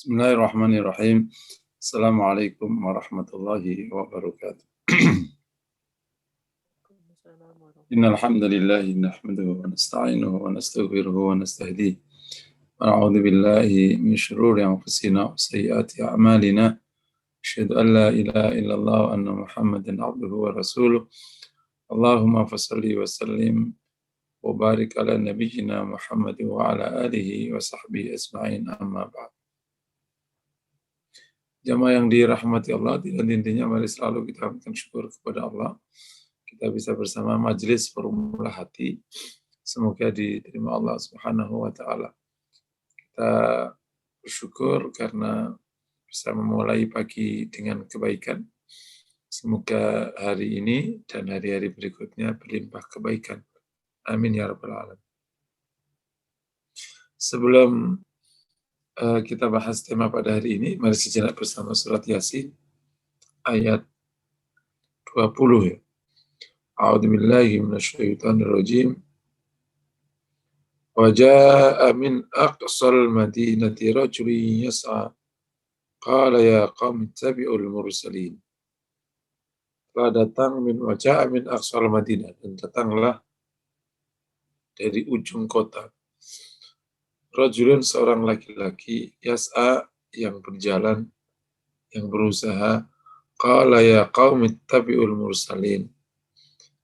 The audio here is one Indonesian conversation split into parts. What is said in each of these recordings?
Bismillahirrahmanirrahim. Assalamualaikum warahmatullahi wabarakatuh. Innal hamdalillah nahmaduhu wa nasta'inuhu wa nastaghfiruhu wa nastahdihi. Wa na'udzu billahi min shururi anfusina wa sayyiati a'malina. Asyhadu an la ilaha illallah wa anna Muhammadan 'abduhu wa rasuluh. Allahumma fashalli wa sallim wa barik ala nabiyyina Muhammad wa ala alihi wa sahbihi ajma'in, amma ba'd. Jamaah yang dirahmati Allah, dan intinya mari selalu kita mengucapkan syukur kepada Allah. Kita bisa bersama majelis Formula Hati. Semoga diterima Allah Subhanahu wa Ta'ala. Kita bersyukur karena bisa memulai pagi dengan kebaikan. Semoga hari ini dan hari-hari berikutnya berlimpah kebaikan. Amin ya rabbal alamin. Sebelum kita bahas tema pada hari ini, mari sejenak bersama surat Yasin ayat 20 ya. A'udzu billahi minasyaitonir rajim. Wa jaa'a min aqsal madinati rajulun yas'a qala ya qaumi ittabi'ul mursalin. Telah datang wa jaa'a min aqsal madinah, dan datanglah dari ujung kota rajulun, seorang laki-laki, yas'a, yang berjalan, yang berusaha, qala ya qaumi ittabi'ul mursalin.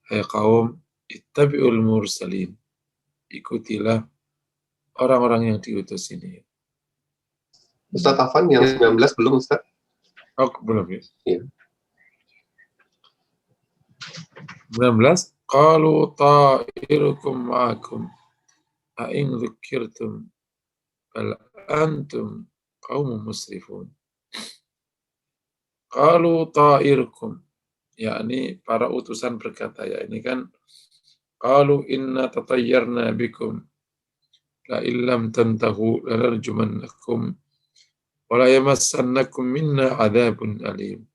Hai kaum, ittabi'ul mursalin. Ikutilah orang-orang yang diutus ini. Ustaz Afan yang 19 belum, Ustaz? Oh, belum ya? Iya. 19. Qalu ta'irukum ma'akum a'in dzukirtum bal antum qaumun musrifun. Qalu ta'irukum, yakni para utusan berkata, ya ini kan, qalu inna tatayyarna bikum la illam tantahu lanarjumannakum wa la yamassannakum minna adzabun alim.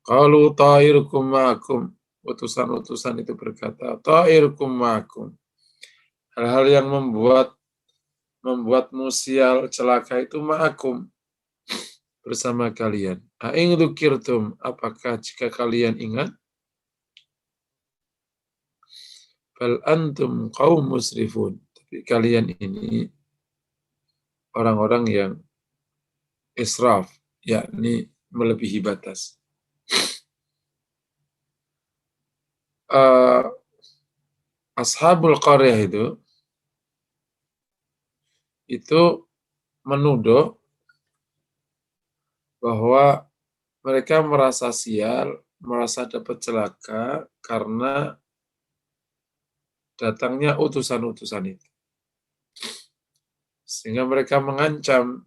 Qalu ta'irukum ma'akum, utusan-utusan itu berkata, ta'irukum ma'akum, hal-hal yang membuatmu sial celaka itu ma'akum, bersama kalian. A'in dzukirtum, apakah jika kalian ingat? Bal antum qaum musrifun, tapi kalian ini orang-orang yang israf, yakni melebihi batas. Ashabul qaryah itu menuduh bahwa mereka merasa sial, merasa dapat celaka karena datangnya utusan-utusan itu. Sehingga mereka mengancam,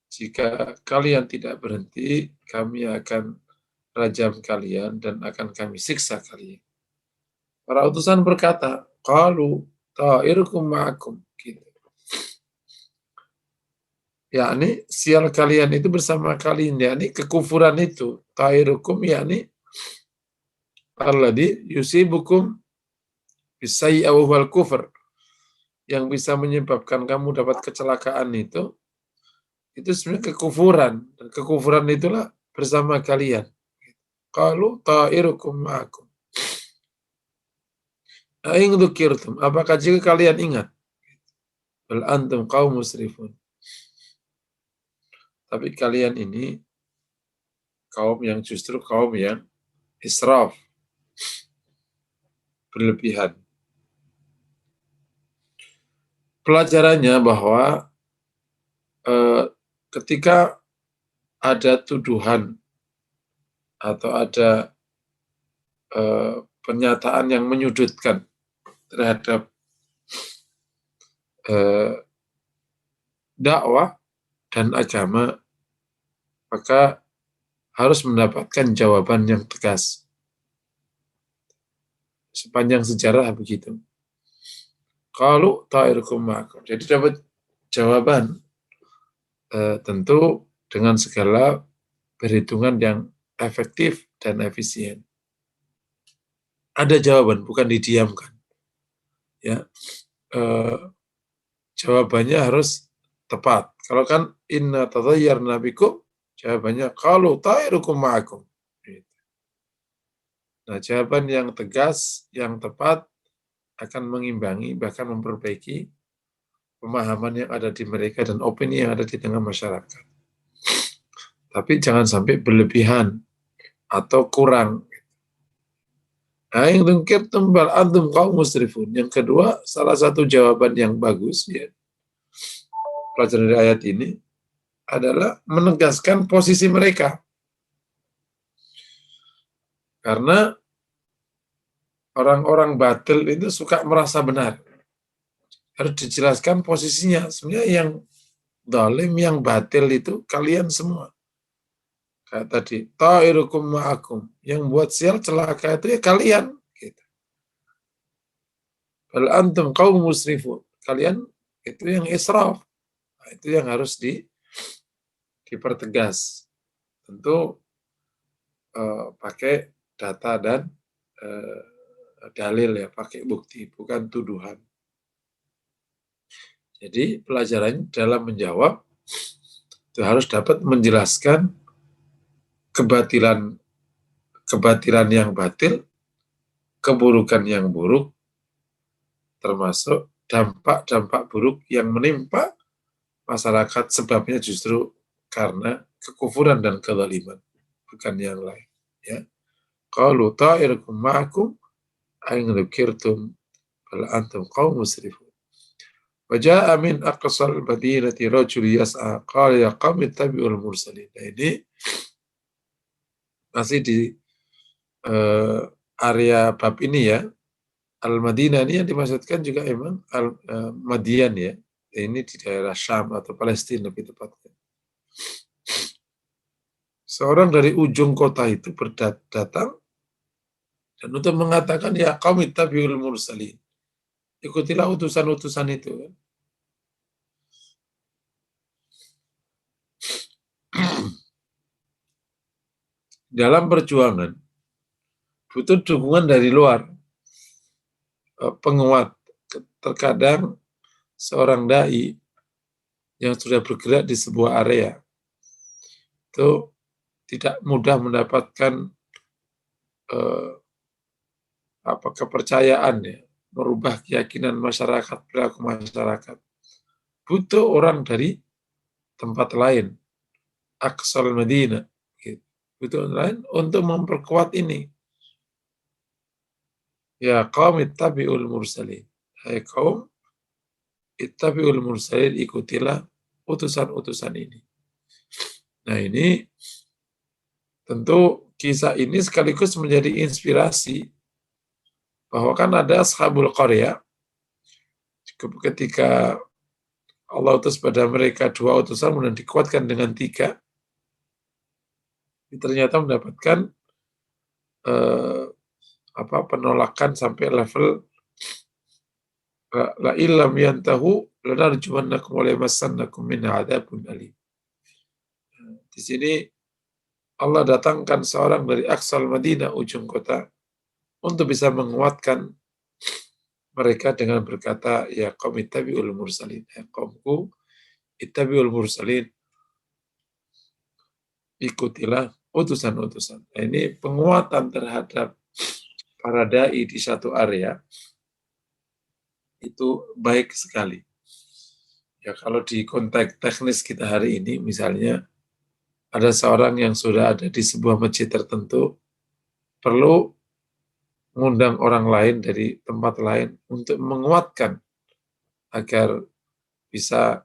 jika kalian tidak berhenti, kami akan rajam kalian dan akan kami siksa kalian. Para utusan berkata, qalu ta'irukum ma'akum, gitu. Yakni sial kalian itu bersama kalian, yakni kekufuran itu. Ta'irukum yakni alladzi yusibukum bisayyi wal kufur, yang bisa menyebabkan kamu dapat kecelakaan itu sebenarnya kekufuran, dan kekufuran itulah bersama kalian. Qalu ta'irukum ma'akum a'in dzukirtum, apakah jika kalian ingat? Bal antum qaum musrifun, tapi kalian ini kaum yang justru kaum yang israf, berlebihan. Pelajarannya bahwa ketika ada tuduhan atau ada pernyataan yang menyudutkan terhadap dakwah dan agama, maka harus mendapatkan jawaban yang tegas. Sepanjang sejarah begitu. Qalu ta'irukum ma'akum. Jadi dapat jawaban, tentu dengan segala perhitungan yang efektif dan efisien. Ada jawaban, bukan didiamkan. Ya, jawabannya harus tepat. Kalau kan inna tadhayyarna bikum, jawabannya qalu ta'irukum ma'akum. Gitu. Nah, jawaban yang tegas, yang tepat akan mengimbangi, bahkan memperbaiki pemahaman yang ada di mereka dan opini yang ada di tengah masyarakat. Tapi jangan sampai berlebihan atau kurang. Nah, yang tungkir tembal antum kaum musrifun. Yang kedua, salah satu jawaban yang bagus ya, pelajaran dari ayat ini adalah menegaskan posisi mereka. Karena orang-orang batil itu suka merasa benar. Harus dijelaskan posisinya. Sebenarnya yang zalim, yang batil itu kalian semua. Kayak tadi, ta'irukum ma'akum. Yang buat sial celaka itu ya kalian. Gitu. Bal antum kaum musrifun. Kalian itu yang israf. Nah, itu yang harus dipertegas. Tentu pakai data dan dalil ya, pakai bukti, bukan tuduhan. Jadi pelajarannya dalam menjawab itu harus dapat menjelaskan kebatilan yang batil, keburukan yang buruk, termasuk dampak-dampak buruk yang menimpa masyarakat sebabnya justru karena kekufuran dan kezaliman, bukan yang lain. Ya. Qalu ta'irukum ma'akum ain dzukirtum bal antum qaum musrifun. Wa jaa'a min aqsal madinati rajul yas'a qala ya qaumi ittabi'ul mursalin. Nah, ini masih di area bab ini ya. Al-Madinah ini yang dimaksudkan juga emang Madian ya. Ini di daerah Syam atau Palestina lebih tepatnya. Seorang dari ujung kota itu datang dan untuk mengatakan ya qaumi ittabi'ul mursalin. Ikutilah utusan-utusan itu. Dalam perjuangan butuh dukungan dari luar, penguat. Terkadang seorang dai yang sudah bergerak di sebuah area itu tidak mudah mendapatkan kepercayaan ya, merubah keyakinan masyarakat, perilaku masyarakat. Butuh orang dari tempat lain, Aqsal Madinah, gitu. Butuh orang lain untuk memperkuat ini. Ya kaum ittabi'ul mursalin. Hai kaum ittabi'ul mursalin, ikutilah utusan-utusan ini. Nah, ini tentu kisah ini sekaligus menjadi inspirasi bahwa kan ada ashabul qaryah ketika Allah utus pada mereka 2 utusan kemudian dikuatkan dengan 3, ternyata mendapatkan penolakan sampai level la illam yantahu lanarjumannakum wa lamassannakum min adzabun alim. Di sini Allah datangkan seorang dari Aqsal Madinah, ujung kota, untuk bisa menguatkan mereka dengan berkata, ya qaum ittabi'ul mursalin. Ya qaumku ittabi'ul mursalin. Ikutilah utusan-utusan. Nah, ini penguatan terhadap para dai di satu area itu baik sekali. Ya, kalau di konteks teknis kita hari ini, misalnya ada seorang yang sudah ada di sebuah masjid tertentu, perlu mengundang orang lain dari tempat lain untuk menguatkan agar bisa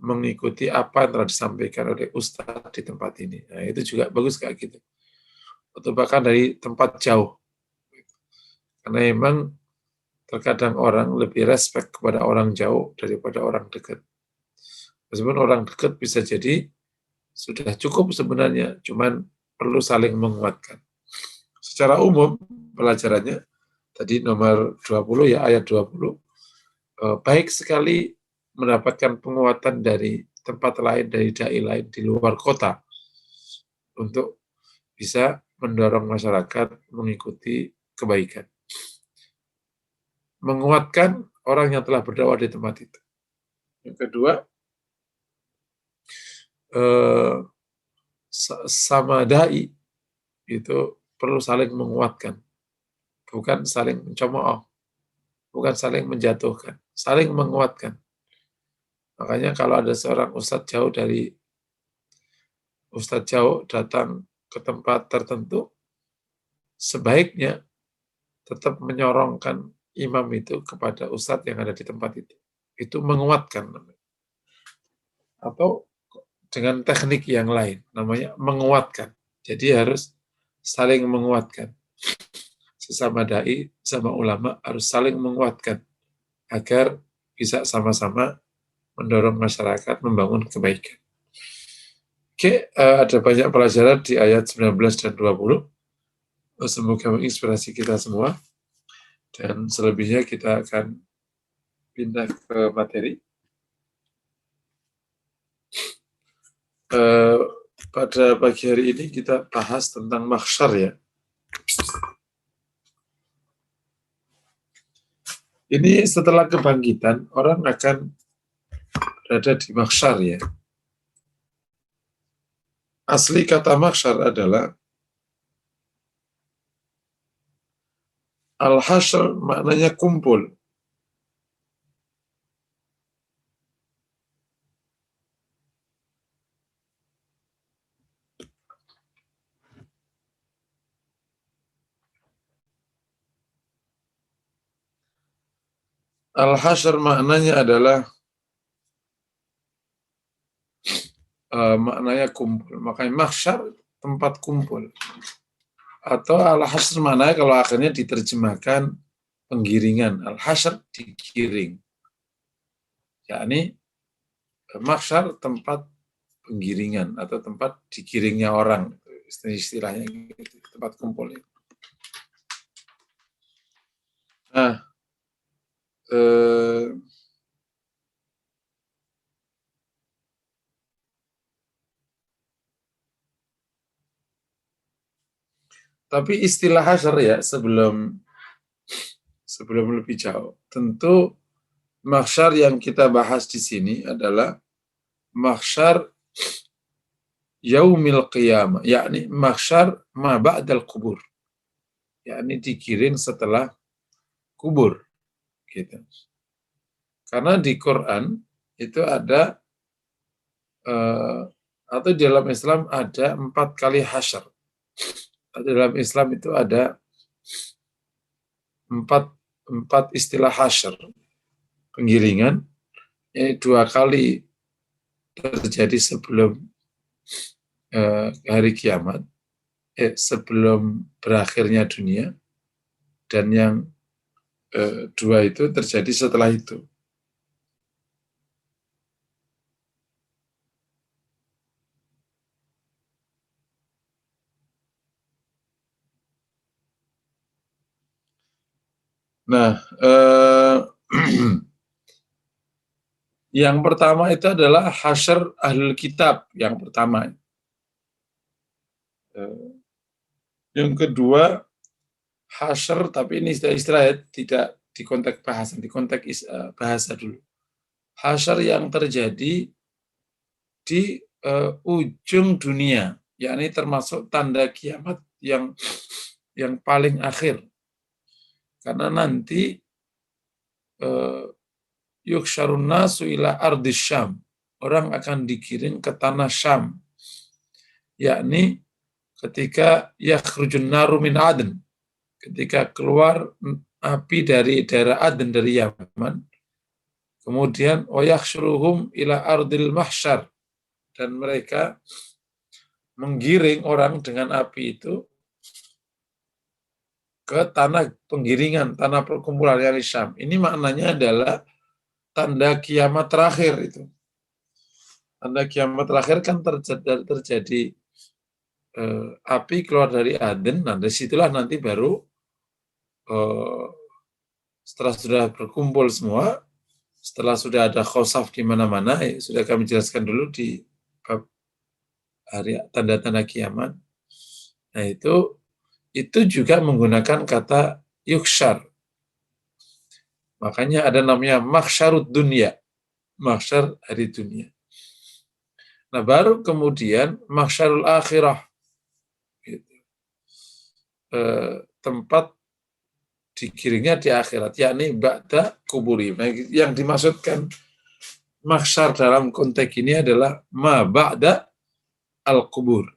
mengikuti apa yang telah disampaikan oleh Ustadz di tempat ini. Nah, itu juga bagus kayak gitu. Atau bahkan dari tempat jauh. Karena memang terkadang orang lebih respect kepada orang jauh daripada orang dekat. Meskipun orang dekat bisa jadi sudah cukup sebenarnya, cuman perlu saling menguatkan. Secara umum pelajarannya tadi nomor 20 ya, ayat 20, baik sekali mendapatkan penguatan dari tempat lain, dari dai lain di luar kota untuk bisa mendorong masyarakat mengikuti kebaikan. Menguatkan orang yang telah berdakwah di tempat itu. Yang kedua, sama dai itu perlu saling menguatkan, bukan saling mencemooh, bukan saling menjatuhkan, saling menguatkan. Makanya kalau ada seorang ustadz jauh datang ke tempat tertentu, sebaiknya tetap menyorongkan imam itu kepada ustadz yang ada di tempat itu. Itu menguatkan. Atau dengan teknik yang lain, namanya menguatkan. Jadi harus saling menguatkan. Sesama dai, sama ulama harus saling menguatkan agar bisa sama-sama mendorong masyarakat membangun kebaikan. Oke, ada banyak pelajaran di ayat 19 dan 20. Semoga menginspirasi kita semua. Dan selebihnya kita akan pindah ke materi. Pada pagi hari ini kita bahas tentang mahsyar ya. Ini setelah kebangkitan, orang akan berada di mahsyar ya. Asli kata mahsyar adalah al-hasyr, maknanya kumpul. Al-hasyr maknanya adalah maknanya kumpul. Makanya mahsyar tempat kumpul. Atau al-hasyr maknanya kalau akhirnya diterjemahkan penggiringan. Al-hasyr digiring. Yakni mahsyar tempat penggiringan atau tempat digiringnya orang. Istilahnya tempat kumpul. Nah, tapi istilah hasyr ya sebelum lebih jauh, tentu mahsyar yang kita bahas di sini adalah mahsyar yaumil qiyamah, yakni mahsyar ma ba'dal kubur, yakni digiring setelah kubur, gitu. Karena di Quran itu ada atau di dalam Islam ada 4 kali hasyar. Dalam Islam itu ada empat istilah hasyar, penggiringan, 2 kali terjadi sebelum hari kiamat, sebelum berakhirnya dunia, dan yang 2 itu terjadi setelah itu. Nah, yang pertama itu adalah hasyar ahlul kitab, yang pertama. Yang kedua, hasyar, tapi ini istilah tidak di konteks bahasan, di konteks bahasa dulu. Hasyar yang terjadi di ujung dunia, yakni termasuk tanda kiamat yang paling akhir. Karena nanti yukhsyarun nasu ila ardis Syam. Orang akan dikirim ke tanah Syam. Yakni ketika yakhrujun naru min Aden. Ketika keluar api dari daerah Aden, dari Yaman. Kemudian wayakhsyuruhum ila ardil mahsyar. Dan mereka menggiring orang dengan api itu ke tanah penggiringan, tanah perkumpulan yang Syam. Ini maknanya adalah tanda kiamat terakhir itu. Tanda kiamat terakhir kan terjadi api keluar dari Aden, nah disitulah nanti baru setelah sudah berkumpul semua, setelah sudah ada khosaf di mana-mana, sudah kami jelaskan dulu di hari tanda-tanda kiamat. Nah itu juga menggunakan kata yukshar. Makanya ada namanya mahsyarud dunia, mahsyar hari dunia. Nah, baru kemudian mahsyarul akhirah, gitu. Tempat digiringnya di akhirat, yakni ba'da kuburi. Nah, yang dimaksudkan mahsyar dalam konteks ini adalah ma ba'da al-kubur.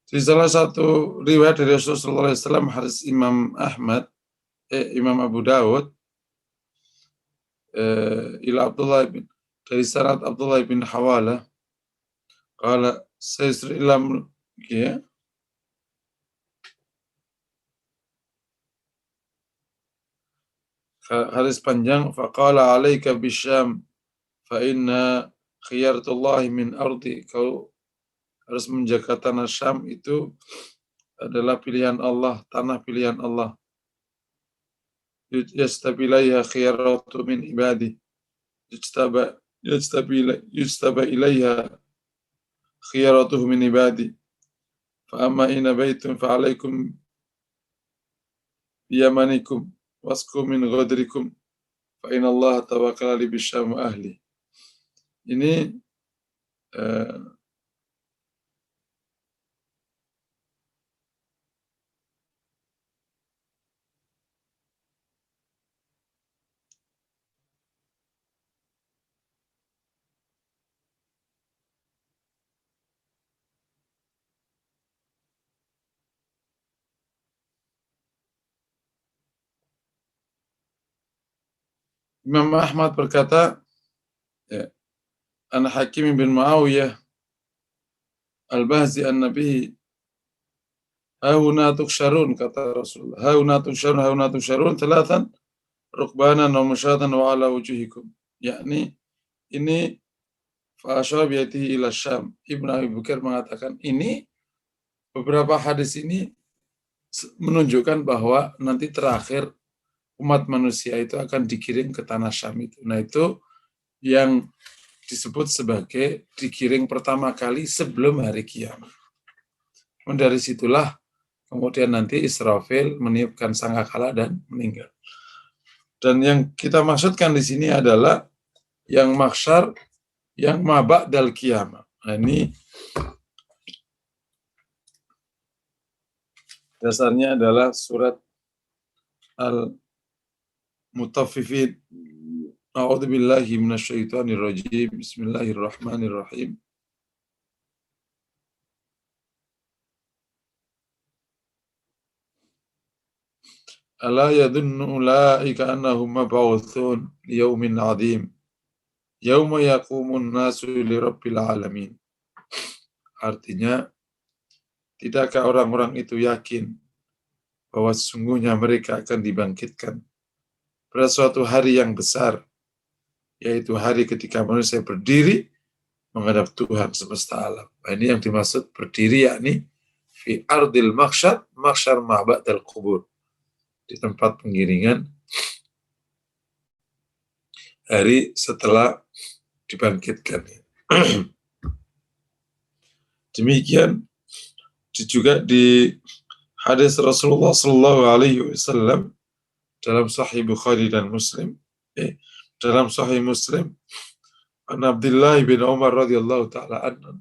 Di salah satu riwayat dari Rasulullah SAW, hadis Imam Ahmad, Imam Abu Dawud, ila Abdullah bin, dari sanad Abdullah bin Hawala, qala sayyid ilam, ya, hadis panjang, faqala alaika bisyam fa inna khiyaratullahi min ardi, kau harus menjaga tanah Syam, itu adalah pilihan Allah, tanah pilihan Allah. Yastabilaiha khiyaratu min ibadi, yujtaba ilaiha khiyaratuhu min ibadi. Fa amma ina baitun fa alaikum biyamanikum wasku min ghadrikum fa inna Allah tawakkala li bisyam ahli. Ini Imam Ahmad berkata, ya, An Hakim bin Muawiyah Al-Bahzi an-Nabi, hauna tuksharun, kata Rasulullah, hauna tuksharun thalathan rukbanan wa musyatan wa ala wujuhikum. Yakni ini fa'asyara biyatihi ila Syam. Ibnu Abi Bakar mengatakan ini, beberapa hadis ini menunjukkan bahwa nanti terakhir umat manusia itu akan digiring ke tanah Syam itu. Nah, itu yang disebut sebagai digiring pertama kali sebelum hari kiamat. Dan dari situlah kemudian nanti Israfil meniupkan sangkakala dan meninggal. Dan yang kita maksudkan di sini adalah yang mahsyar, yang mabak dal kiamat. Nah, ini dasarnya adalah surat Al-Mutaffifin. A'udzubillahi minasyaitonirrajim. Bismillahirrahmanirrahim. Ala yadunnu ulaika annahum mab'utsun liyaumin 'adzim. Yauma yaqumun nasu lirabbil alamin. Artinya, tidakkah orang-orang itu yakin bahwa sesungguhnya mereka akan dibangkitkan pada suatu hari yang besar, yaitu hari ketika manusia berdiri menghadap Tuhan semesta alam. Nah, ini yang dimaksud berdiri, yakni fi ardil mahsyar, mahsyar ma'ba'dal kubur, di tempat penggiringan hari setelah dibangkitkan. Demikian juga di hadis Rasulullah Sallallahu Alaihi Wasallam dalam Sahih Bukhari dan Muslim. Dalam Sahih Muslim, an Abdullah bin Umar radhiyallahu taala anhu,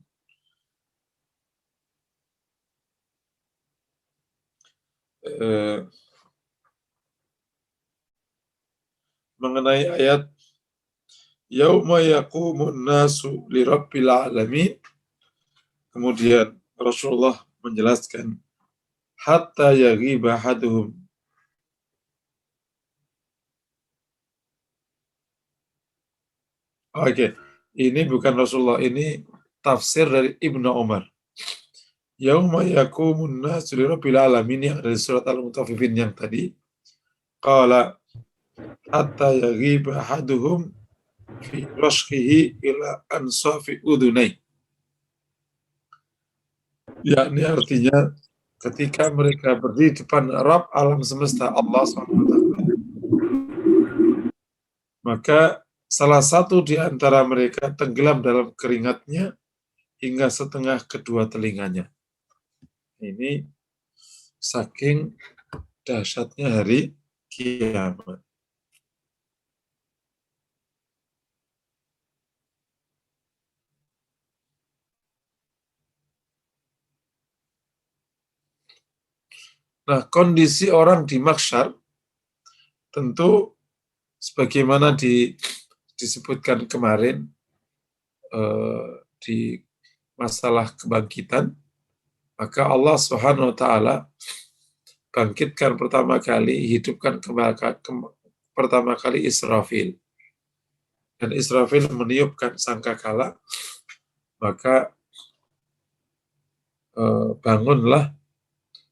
mengenai ayat yauma yaqumun nasu li rabbil alamin. Kemudian Rasulullah menjelaskan hatta yaghiba ahaduhum Oke, ini bukan Rasulullah, ini tafsir dari Ibnu Umar. Yauma yakumun nasu lirabbil alamin, yang dari surat Al-Mutaffifin yang tadi. Qala hatta yaghiba ahaduhum fi rashkihi ila ansafi udunai. Yakni artinya ketika mereka berdiri di depan Rabb alam semesta Allah SWT, maka salah satu di antara mereka tenggelam dalam keringatnya hingga setengah kedua telinganya. Ini saking dahsyatnya hari kiamat. Nah, kondisi orang di mahsyar tentu sebagaimana disebutkan kemarin di masalah kebangkitan, maka Allah Subhanahu wa taala bangkitkan pertama kali, hidupkan pertama kali Israfil. Dan Israfil meniupkan sangkakala, maka bangunlah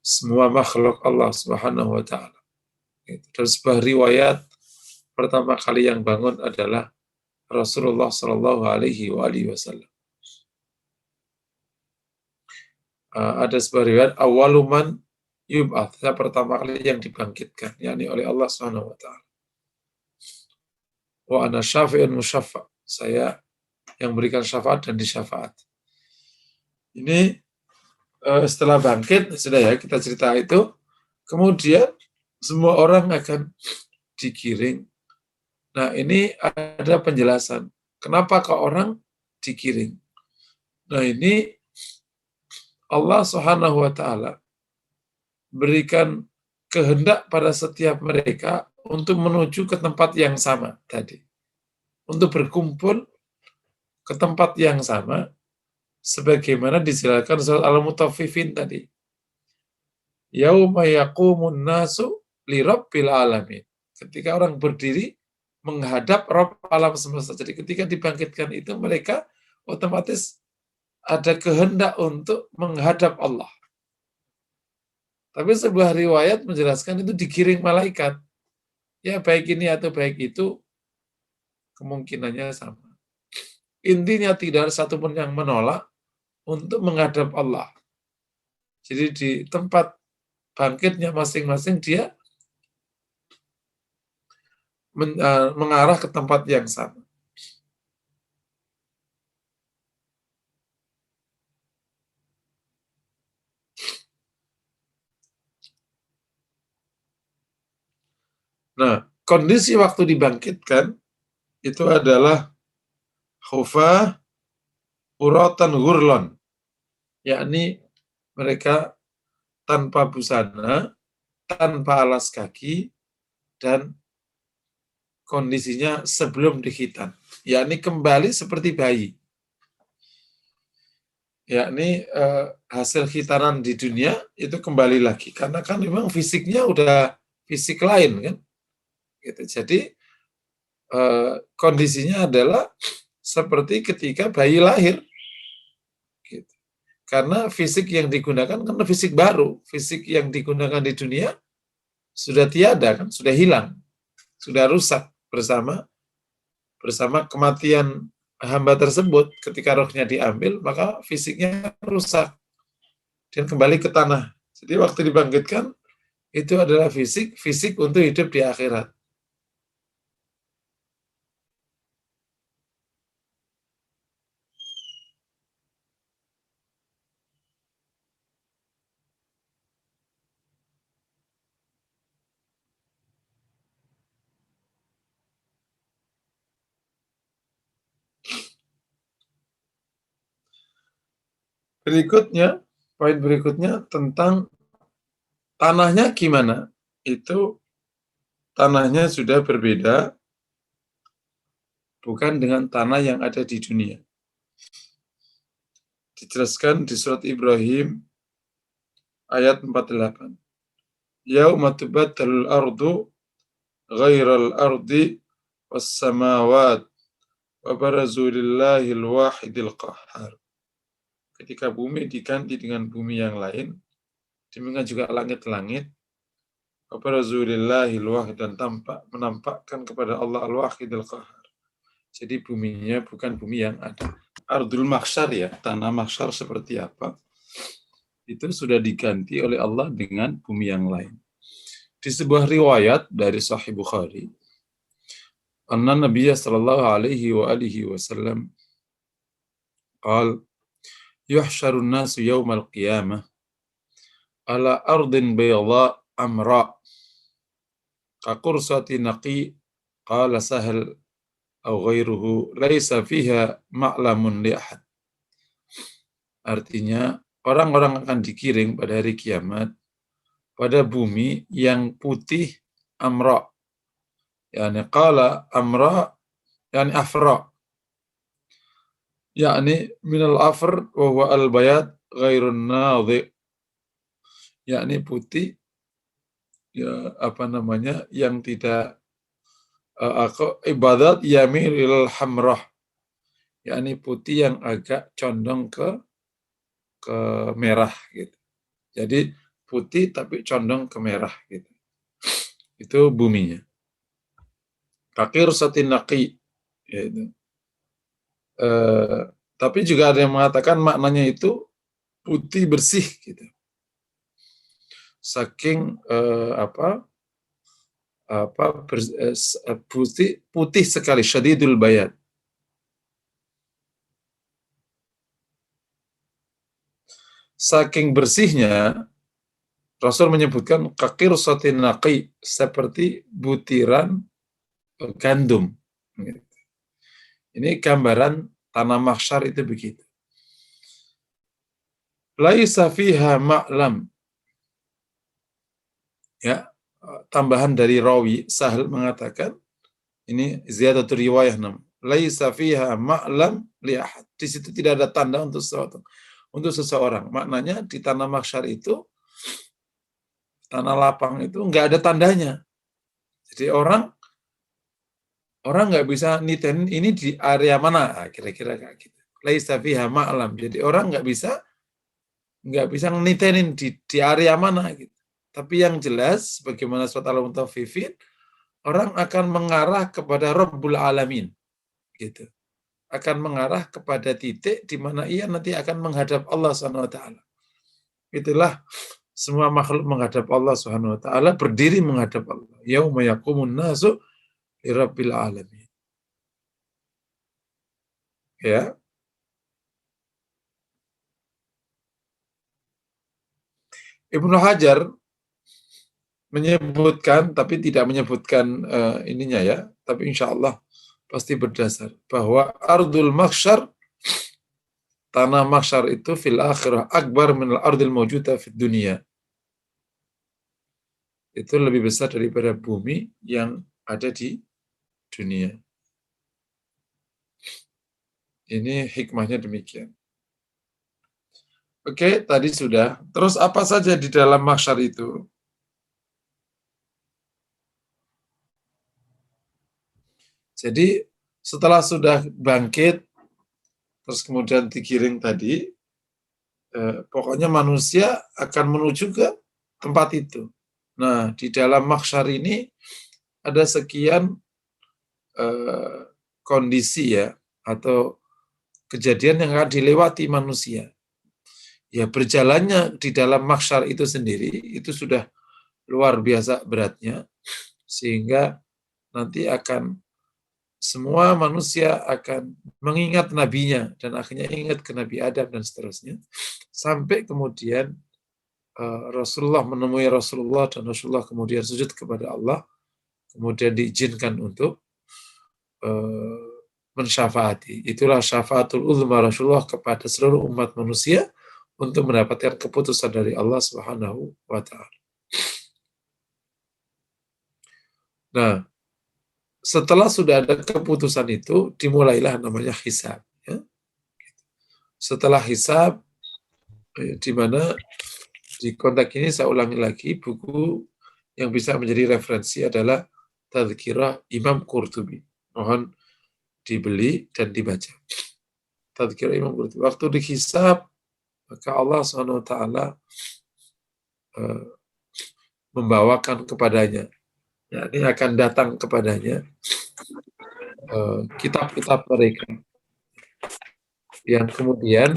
semua makhluk Allah Subhanahu wa taala. Dan sebuah riwayat pertama kali yang bangun adalah Rasulullah Shallallahu Alaihi Wasallam. Ada sebuah riwayat awaluman yub'ats, pertama kali yang dibangkitkan, yakni oleh Allah Subhanahu wa taala. Wa ana syafi'un musyaffa', saya yang berikan syafaat dan disyafaat. Ini setelah bangkit, sudah ya kita cerita itu, kemudian semua orang akan digiring. Nah, ini ada penjelasan. Kenapa kok orang digiring? Nah, ini Allah Subhanahu wa taala berikan kehendak pada setiap mereka untuk menuju ke tempat yang sama tadi. Untuk berkumpul ke tempat yang sama sebagaimana dijelaskan surat Al-Mutaffifin tadi. Yauma yaqumun nasu lirabbil alamin. Ketika orang berdiri menghadap Rabb alam semesta. Jadi ketika dibangkitkan itu mereka otomatis ada kehendak untuk menghadap Allah. Tapi sebuah riwayat menjelaskan itu digiring malaikat. Ya baik ini atau baik itu kemungkinannya sama. Intinya tidak ada satupun yang menolak untuk menghadap Allah. Jadi di tempat bangkitnya masing-masing dia mengarah ke tempat yang sama. Nah, kondisi waktu dibangkitkan itu adalah khufah uratan ghurlon, yakni mereka tanpa busana, tanpa alas kaki, dan kondisinya sebelum dikhitan, yakni kembali seperti bayi. Yakni hasil khitanan di dunia itu kembali lagi, karena kan memang fisiknya udah fisik lain kan. Gitu. Jadi kondisinya adalah seperti ketika bayi lahir. Gitu. Karena fisik yang digunakan kan fisik baru, fisik yang digunakan di dunia sudah tiada kan, sudah hilang, sudah rusak bersama kematian hamba tersebut. Ketika rohnya diambil, maka fisiknya rusak dan kembali ke tanah. Jadi waktu dibangkitkan itu adalah fisik untuk hidup di akhirat. Poin berikutnya tentang tanahnya gimana? Itu tanahnya sudah berbeda, bukan dengan tanah yang ada di dunia. Dijelaskan di surat Ibrahim ayat 48. Yauma tubaddalul ardu ghairal ardi was samawat wa barazu lillahil wahidil qahhar. Ketika bumi diganti dengan bumi yang lain, demikian juga langit-langit, wa barazu lillahil wahid, dan menampakkan kepada Allah al-wahidil qahhar. Jadi buminya bukan bumi yang ada. Ardul mahsyar, ya, tanah mahsyar seperti apa, itu sudah diganti oleh Allah dengan bumi yang lain. Di sebuah riwayat dari Sahih Bukhari, anna Nabiya sallallahu alaihi wa alihi wasallam qala yuhsyarun nasu yawmal qiyamah ala ardin bayda amra kaqursati naqi, qala Sahal aw ghairuhu laisa fiha ma'lamun li ahad. Artinya, orang-orang akan dikiring pada hari kiamat pada bumi yang putih amra. Yani qala amra yani afra. Yani minal afr wa huwa al-bayad ghairun nadhi. Yani putih, ya apa namanya, yang tidak ibadat yamil ilal hamrah. Yani putih yang agak condong ke merah gitu. Jadi putih tapi condong ke merah gitu. Itu buminya. Kakir satin naqi, yaitu. Tapi juga ada yang mengatakan maknanya itu putih bersih gitu. Saking putih sekali, syadidul bayad. Saking bersihnya, Rasul menyebutkan kakir satin naqi, seperti butiran gandum. Ini gambaran tanah mahsyar itu begitu. Laisa fiha ma'lam. Ya, tambahan dari rawi Sahal mengatakan, ini ziyadatul riwayah nam. Laisa fiha ma'lam li ahad. Di situ tidak ada tanda untuk seseorang. Maknanya di tanah mahsyar itu, tanah lapang itu nggak ada tandanya. Jadi orang nggak bisa niten ini di area mana, kira-kira kayak gitu. Laisa fiha ma'lam. Jadi orang nggak bisa nitenin di area mana gitu. Tapi yang jelas, bagaimana surat Al-Mutaffifin, orang akan mengarah kepada Rabbul Alamin, gitu. Akan mengarah kepada titik di mana ia nanti akan menghadap Allah SWT. Itulah semua makhluk menghadap Allah SWT, berdiri menghadap Allah. Yauma yaqumun nasu li Rabbil Alamin. Ya. Ibnu Hajar menyebutkan, tapi tidak menyebutkan ininya ya, tapi insya Allah pasti berdasar, bahwa ardul mahsyar, tanah mahsyar itu fil akhirah akbar minal ardil mawjuda fid dunia. Itu lebih besar daripada bumi yang ada di dunia. Ini hikmahnya demikian. Oke, tadi sudah. Terus apa saja di dalam mahsyar itu? Jadi setelah sudah bangkit, terus kemudian digiring tadi, pokoknya manusia akan menuju ke tempat itu. Nah, di dalam mahsyar ini ada sekian kondisi ya, atau kejadian yang akan dilewati manusia. Ya, berjalannya di dalam mahsyar itu sendiri, itu sudah luar biasa beratnya, sehingga nanti akan semua manusia akan mengingat nabinya, dan akhirnya ingat ke Nabi Adam dan seterusnya, sampai kemudian Rasulullah menemui Rasulullah, dan Rasulullah kemudian sujud kepada Allah, kemudian diizinkan untuk mensyafaati. Itulah syafaatul uzma Rasulullah kepada seluruh umat manusia untuk mendapatkan keputusan dari Allah Subhanahu wa Ta'ala. Nah, setelah sudah ada keputusan itu, dimulailah namanya hisab. Ya. Setelah hisab, di mana di konteks ini saya ulangi lagi, buku yang bisa menjadi referensi adalah Tadhkirah Imam Qurtubi. Mohon dibeli dan dibaca. Tadzkir Imam Qurtubi. Waktu dihisab, maka Allah SWT membawakan kepadanya, yakni akan datang kepadanya kitab-kitab mereka, yang kemudian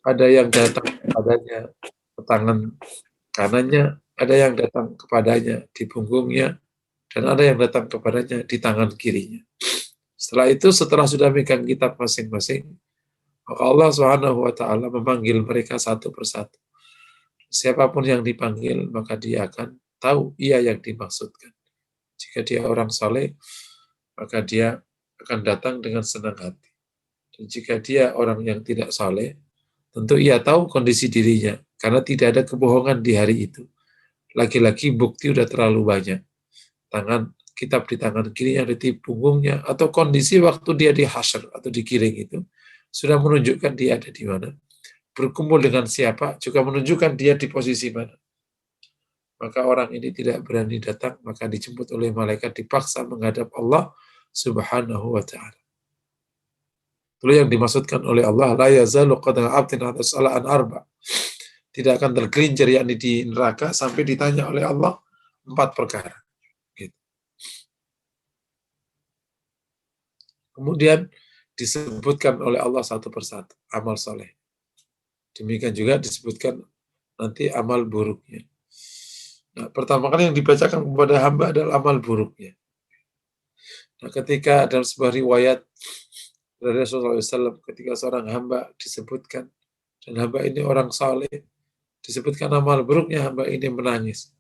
ada yang datang kepadanya ke tangan kanannya, ada yang datang kepadanya di punggungnya, dan ada yang datang kepadanya di tangan kirinya. Setelah itu, setelah sudah megang kitab masing-masing, maka Allah SWT memanggil mereka satu persatu. Siapapun yang dipanggil, maka dia akan tahu ia yang dimaksudkan. Jika dia orang saleh, maka dia akan datang dengan senang hati. Dan jika dia orang yang tidak saleh, tentu ia tahu kondisi dirinya, karena tidak ada kebohongan di hari itu. Lagi-lagi bukti udah terlalu banyak. Kitab di tangan kiri yang di punggungnya, atau kondisi waktu dia di hasyr atau digiring itu, sudah menunjukkan dia ada di mana. Berkumpul dengan siapa, juga menunjukkan dia di posisi mana. Maka orang ini tidak berani datang, maka dijemput oleh malaikat, dipaksa menghadap Allah Subhanahu wa ta'ala. Itu yang dimaksudkan oleh Allah, la yazalu qadama abdin hatta yus'ala an arba. Tidak akan tergelincir yakni di neraka sampai ditanya oleh Allah 4 perkara. Gitu. Kemudian disebutkan oleh Allah satu persatu amal soleh. Demikian juga disebutkan nanti amal buruknya. Nah, pertama kali yang dibacakan kepada hamba adalah amal buruknya. Nah, ketika dalam sebuah riwayat dari Rasulullah SAW, ketika seorang hamba disebutkan, dan hamba ini orang saleh, disebutkan amal buruknya, hamba ini menangis.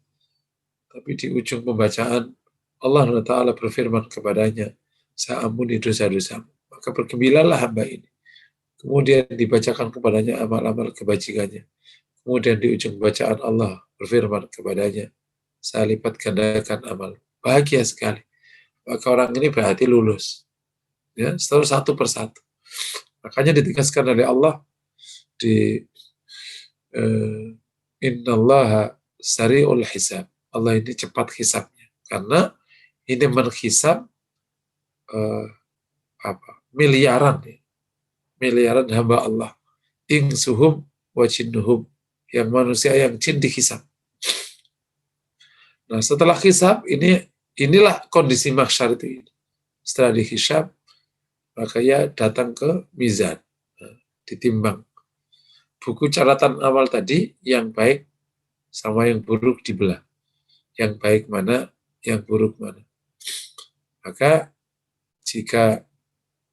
Tapi di ujung pembacaan, Allah Ta'ala berfirman kepadanya, saya ampuni dosa-dosamu. Maka bergembiralah hamba ini. Kemudian dibacakan kepadanya amal-amal kebajikannya. Kemudian di ujung bacaan Allah berfirman kepadanya, saya lipat gandakan amal. Bahagia sekali. Maka orang ini berarti lulus. Ya, setelah satu persatu. Makanya ditegaskan oleh Allah di innallaha sari'ul hisab. Allah ini cepat hisabnya. Karena ini menghisab miliaran hamba Allah, insuhum wa jinnuhum, yang manusia yang jin dihisab. Nah, setelah hisab inilah kondisi mahsyar itu. Setelah dihisab, maka ia datang ke mizan, ditimbang. Buku catatan amal tadi, yang baik sama yang buruk dibelah. Yang baik mana, yang buruk mana. Maka jika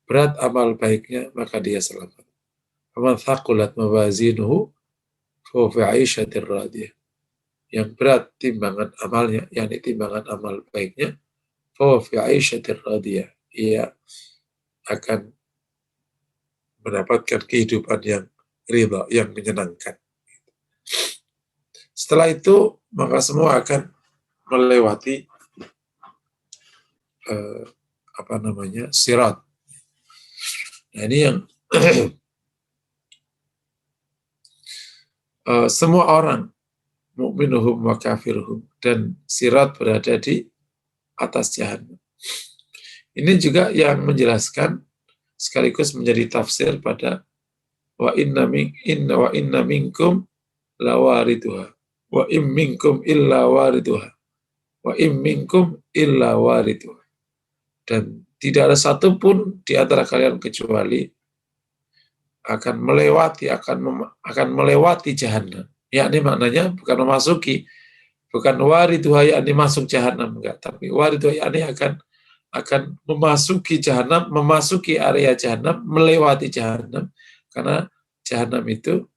berat amal baiknya, maka dia selamat. Faman thaqulat mawazinuhu fa fi 'aisyatir radiyah. Yang berat timbangan amalnya, yakni timbangan amal baiknya, fa fi 'aisyatir radiyah. Ia akan mendapatkan kehidupan yang ridha, yang menyenangkan. Setelah itu, maka semua akan melewati sirat. Nah, ini yang semua orang, mu'minuhum wa kafiruhum, dan sirat berada di atas jahannam. Ini juga yang menjelaskan sekaligus menjadi tafsir pada wa inna minkum lawariduha wa im minkum illa wariduha wa im minkum illa wariduha. Dan tidak ada satupun di antara kalian kecuali akan melewati jahanam. Yakni maknanya bukan memasuki, bukan wariduha yakni masuk jahanam, enggak, tapi wariduha yakni akan memasuki jahanam, memasuki area jahanam, melewati jahanam, karena jahanam itu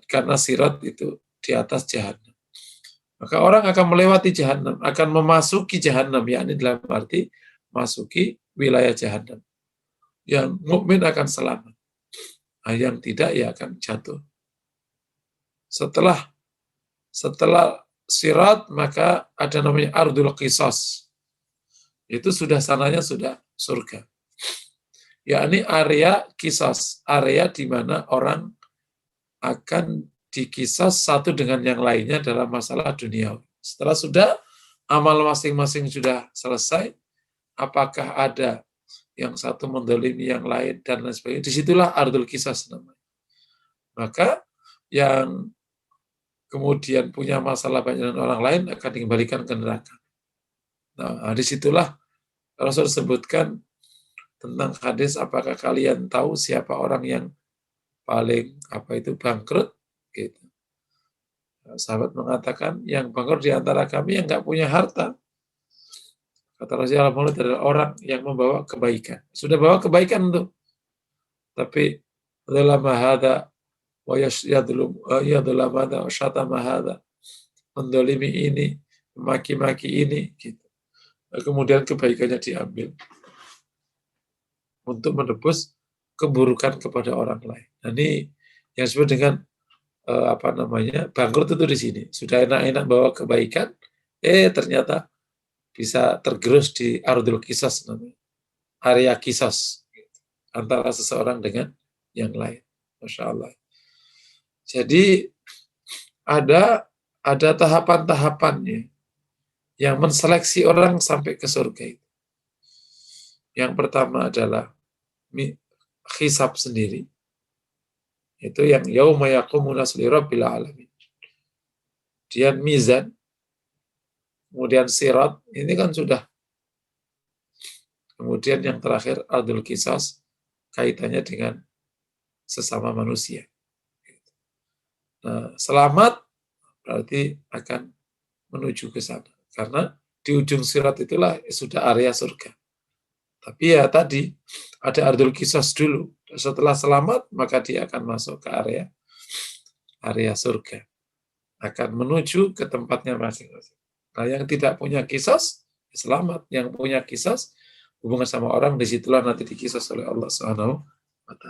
karena sirat itu di atas jahanam. Maka orang akan melewati jahanam, akan memasuki jahanam, yakni dalam arti masuki wilayah jahanam. Yang mukmin akan selamat, yang tidak ya akan jatuh. Setelah sirat, maka ada namanya ardul qisas. Itu sudah sananya sudah surga. Yakni area kisas, area di mana orang akan dikisas satu dengan yang lainnya dalam masalah dunia. Setelah sudah amal masing-masing sudah selesai, apakah ada yang satu mendolimi yang lain, dan lain sebagainya. Disitulah ardul qisas namanya. Maka yang kemudian punya masalah banyak dengan orang lain akan dikembalikan ke neraka. Nah, disitulah Rasul sebutkan tentang hadis, apakah kalian tahu siapa orang yang paling bangkrut? Gitu. Nah, sahabat mengatakan, yang bangkrut di antara kami yang nggak punya harta. Kata Rasulullah, adalah orang yang membawa kebaikan. Sudah bawa kebaikan tuh, tapi dalam hada wa yadullam hada wa syatama hada, mendolimi ini, maki-maki ini, gitu. Kemudian kebaikannya diambil untuk menebus keburukan kepada orang lain. Nah, ini yang disebut dengan bangkrut itu di sini. Sudah enak-enak bawa kebaikan, ternyata bisa tergerus di ardul qisas namanya. Area qisas antara seseorang dengan yang lain. Masya Allah. Jadi ada tahapan-tahapannya yang menseleksi orang sampai ke surga itu. Yang pertama adalah hisab sendiri. Itu yang yauma yaqumun nas li rabbil alamin. Kemudian mizan, kemudian sirat, ini kan sudah. Kemudian yang terakhir ardul qisas, kaitannya dengan sesama manusia. Nah, selamat berarti akan menuju ke sana. Karena di ujung sirat itulah sudah area surga. Tapi ya tadi, ada ardul qisas dulu. Setelah selamat, maka dia akan masuk ke area surga. Akan menuju ke tempatnya masing-masing. Nah, yang tidak punya qisas, selamat. Yang punya qisas, hubungan sama orang, disitulah nanti dikisas oleh Allah SWT.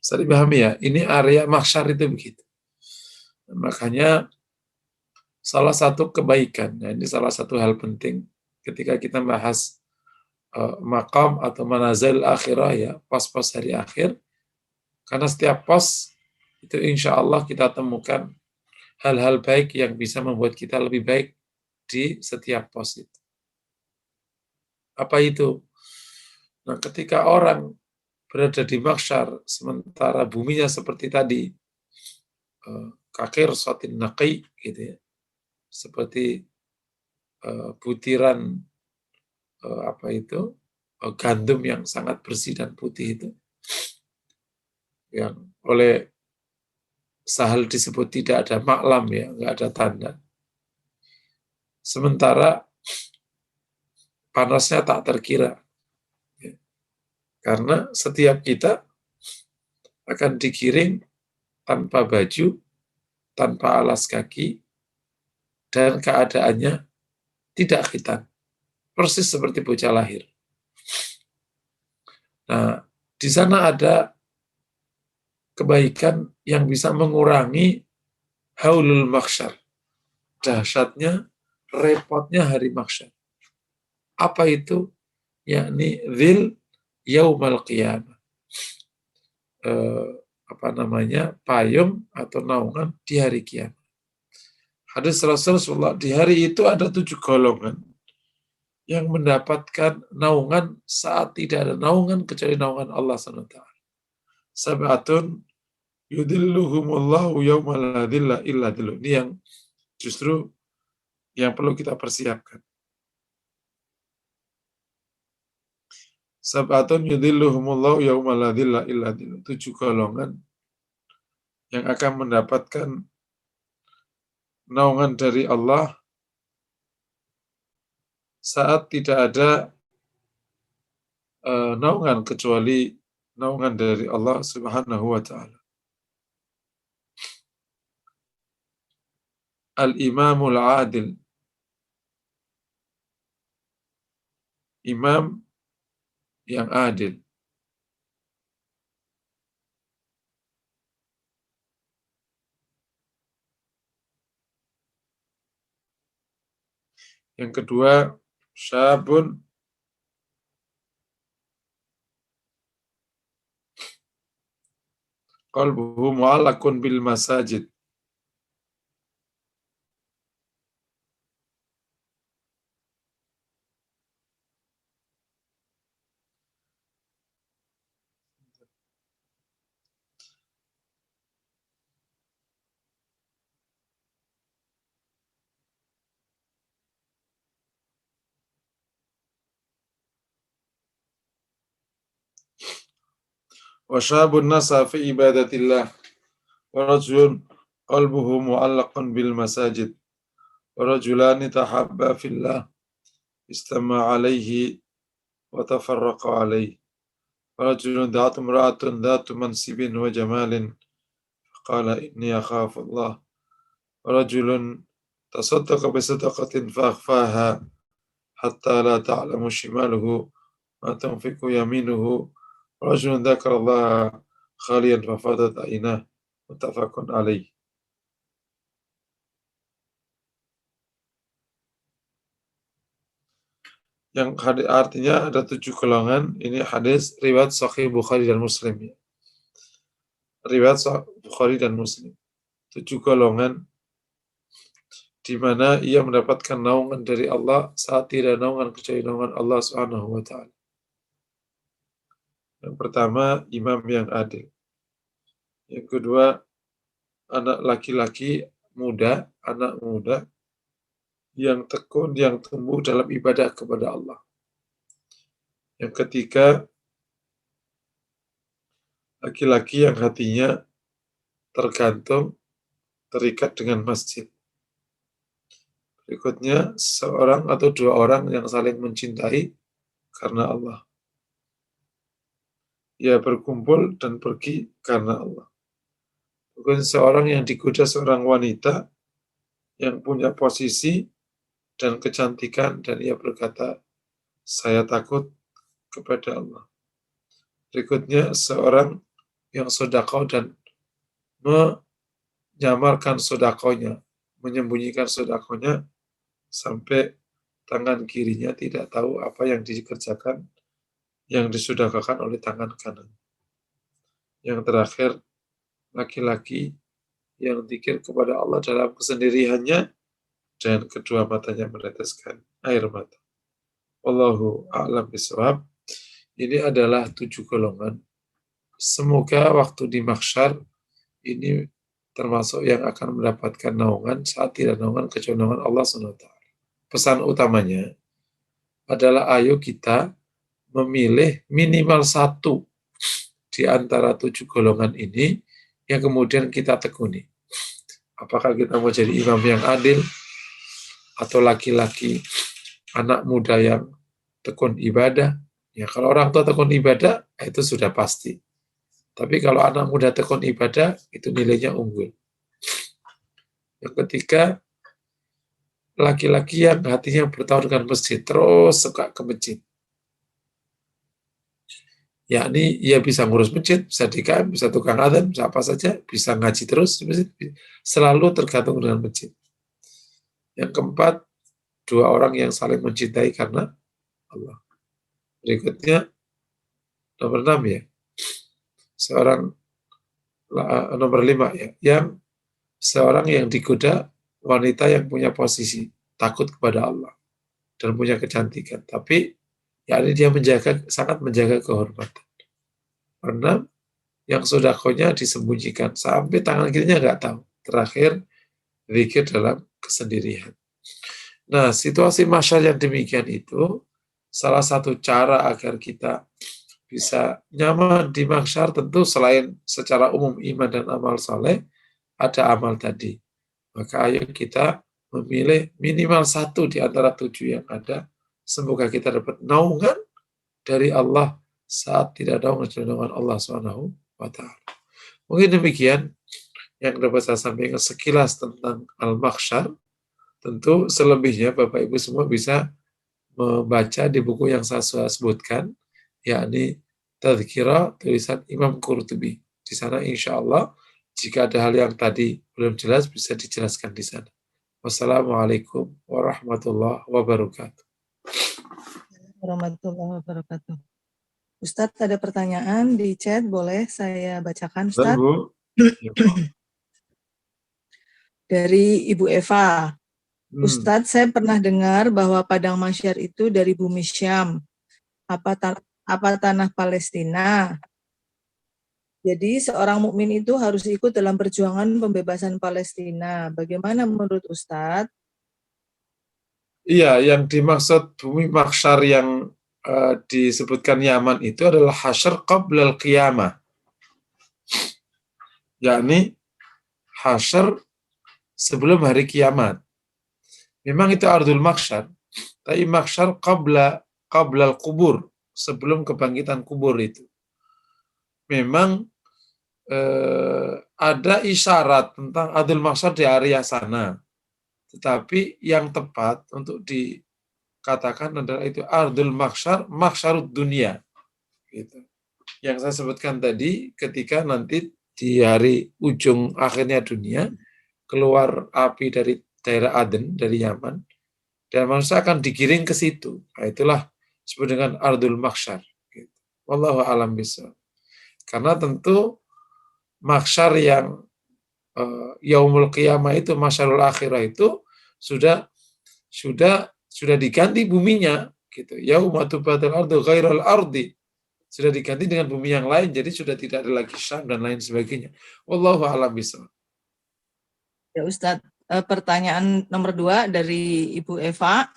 Bisa dipahami ya, ini area mahsyar itu begitu. Makanya salah satu kebaikan, nah ini salah satu hal penting ketika kita bahas maqam atau manazil akhirah ya, pos-pos hari akhir, karena setiap pos itu insya Allah kita temukan hal-hal baik yang bisa membuat kita lebih baik di setiap pos itu. Apa itu? Nah, ketika orang berada di mahsyar, sementara buminya seperti tadi, kakir sotin naqi, gitu ya, seperti butiran gandum yang sangat bersih dan putih itu, yang oleh Sahal disebut tidak ada maklam ya, nggak ada tanda. Sementara panasnya tak terkira, ya. Karena setiap kita akan digiring tanpa baju, tanpa alas kaki, dan keadaannya tidak khitan, persis seperti bocah lahir. Nah, di sana ada kebaikan yang bisa mengurangi haulul mahsyar, dahsyatnya, repotnya hari mahsyar. Apa itu? Yakni dzil yaumal qiyamah. Payung atau naungan di hari kiamat. Hadis Rasulullah, di hari itu ada 7 golongan yang mendapatkan naungan saat tidak ada naungan kecuali naungan Allah SWT. Sab'atun yudilluhumullahu yawma la dhilla illa dhilluh. Ini yang justru yang perlu kita persiapkan. Sab'atun yudilluhumullahu yawma la dhilla illa dhilluh. 7 golongan yang akan mendapatkan naungan dari Allah saat tidak ada naungan kecuali naungan dari Allah Subhanahu wa ta'ala. Al-Imamul Adil, imam yang adil. Yang kedua, syabun qalbuhu mu'allaqun bil masajid. wa syabun nasa fi ibadatillah, wa rajulun qalbuhu mu'allaqun bil masajid, wa rajulani tahabba fillah istama alaihi wa tafarraqa alaihi, wa rajulun da'atu imra'atun dhatu mansibin wa jamalin qala inni akhafu Allah, wa rajulun tasaddaqa bi sadaqatin fa akhfaha hatta la ta'lamu shimaluhu ma tunfiqu yaminuhu, wa rajulun dzakara Allah khaliyan fa fadat ainah, muttafaqun alaih. Yang artinya ada 7 golongan. Ini hadis riwayat Sahih Bukhari dan Muslim. Riwayat Bukhari dan Muslim. 7 golongan di mana ia mendapatkan naungan dari Allah saat tidak naungan kecuali naungan Allah Subhanahu wa taala. Yang pertama, imam yang adil. Yang kedua, anak laki-laki muda, anak muda yang tekun, yang tumbuh dalam ibadah kepada Allah. Yang ketiga, laki-laki yang hatinya tergantung, terikat dengan masjid. Berikutnya, seorang atau 2 orang yang saling mencintai karena Allah. Ia berkumpul dan pergi karena Allah. Bukan seorang yang digoda seorang wanita yang punya posisi dan kecantikan dan ia berkata, saya takut kepada Allah. Berikutnya, seorang yang sedekah dan menyamarkan sedekahnya, menyembunyikan sedekahnya sampai tangan kirinya tidak tahu apa yang dikerjakan, yang disedekahkan oleh tangan kanan. Yang terakhir, laki-laki yang zikir kepada Allah dalam kesendiriannya dan kedua matanya meneteskan air mata. Wallahu a'lam bishawab. Ini adalah 7 golongan. Semoga waktu di mahsyar ini termasuk yang akan mendapatkan naungan saat tidak naungan kecuali naungan Allah SWT. Pesan utamanya adalah ayo kita memilih minimal 1 di antara 7 golongan ini yang kemudian kita tekuni. Apakah kita mau jadi imam yang adil, atau laki-laki anak muda yang tekun ibadah? Ya, kalau orang tua tekun ibadah, itu sudah pasti. Tapi kalau anak muda tekun ibadah, itu nilainya unggul. Yang ketiga, laki-laki yang hatinya bertaut dengan masjid, terus suka ke masjid. Yakni ia bisa ngurus masjid, bisa DKM, bisa tukang adzan, bisa apa saja, bisa ngaji terus di masjid, selalu tergantung dengan masjid. Yang keempat, 2 orang yang saling mencintai karena Allah. Berikutnya, nomor 6 ya. Nomor 5 ya, yang seorang yang digoda wanita yang punya posisi takut kepada Allah dan punya kecantikan, tapi yakni dia sangat menjaga kehormatan. 6, yang sedekahnya disembunyikan sampai tangan kirinya nggak tahu. Terakhir, zikir dalam kesendirian. Nah, situasi mahsyar yang demikian itu salah satu cara agar kita bisa nyaman di mahsyar tentu selain secara umum iman dan amal saleh, ada amal tadi. Maka ayo kita memilih minimal 1 di antara 7 yang ada. Semoga kita dapat naungan dari Allah saat tidak ada naungan Allah Subhanahu wa taala. Mungkin demikian yang dapat saya sampaikan sekilas tentang al-mahsyar. Tentu selebihnya Bapak Ibu semua bisa membaca di buku yang saya sebutkan, yakni Tadhkirah tulisan Imam Qurtubi. Di sana insya Allah jika ada hal yang tadi belum jelas bisa dijelaskan di sana. Wassalamualaikum warahmatullahi wabarakatuh. Warahmatullahi wabarakatuh. Ustadz ada pertanyaan di chat, boleh saya bacakan Ustadz? Dari Ibu Eva. Ustadz, saya pernah dengar bahwa padang mahsyar itu dari bumi Syam. Apa tanah Palestina? Jadi seorang mukmin itu harus ikut dalam perjuangan pembebasan Palestina. Bagaimana menurut Ustadz? Iya, yang dimaksud bumi mahsyar yang disebutkan Yaman itu adalah hasyar qablal qiyamah. yakni hasyar sebelum hari kiamat. Memang itu ardul mahsyar, tapi mahsyar qabla al-kubur, sebelum kebangkitan kubur itu. Memang ada isyarat tentang ardul mahsyar di area sana. Tetapi yang tepat untuk dikatakan adalah itu ardul mahsyar, mahsyarud dunia. Gitu. Yang saya sebutkan tadi, ketika nanti di hari ujung akhirnya dunia, keluar api dari daerah Aden, dari Yaman, dan manusia akan digiring ke situ. Nah, itulah disebut dengan ardul mahsyar. Gitu. Wallahu a'lam bishawab. Karena tentu mahsyar yang yaumul qiyamah itu, mahsyarul akhirah itu sudah diganti buminya, gitu. Yauma tubaddalu ardu ghairal ardi, sudah diganti dengan bumi yang lain, jadi sudah tidak ada lagi Syam dan lain sebagainya. Wallahu a'lam bishawab. Ya Ustadz, pertanyaan nomor 2 dari Ibu Eva.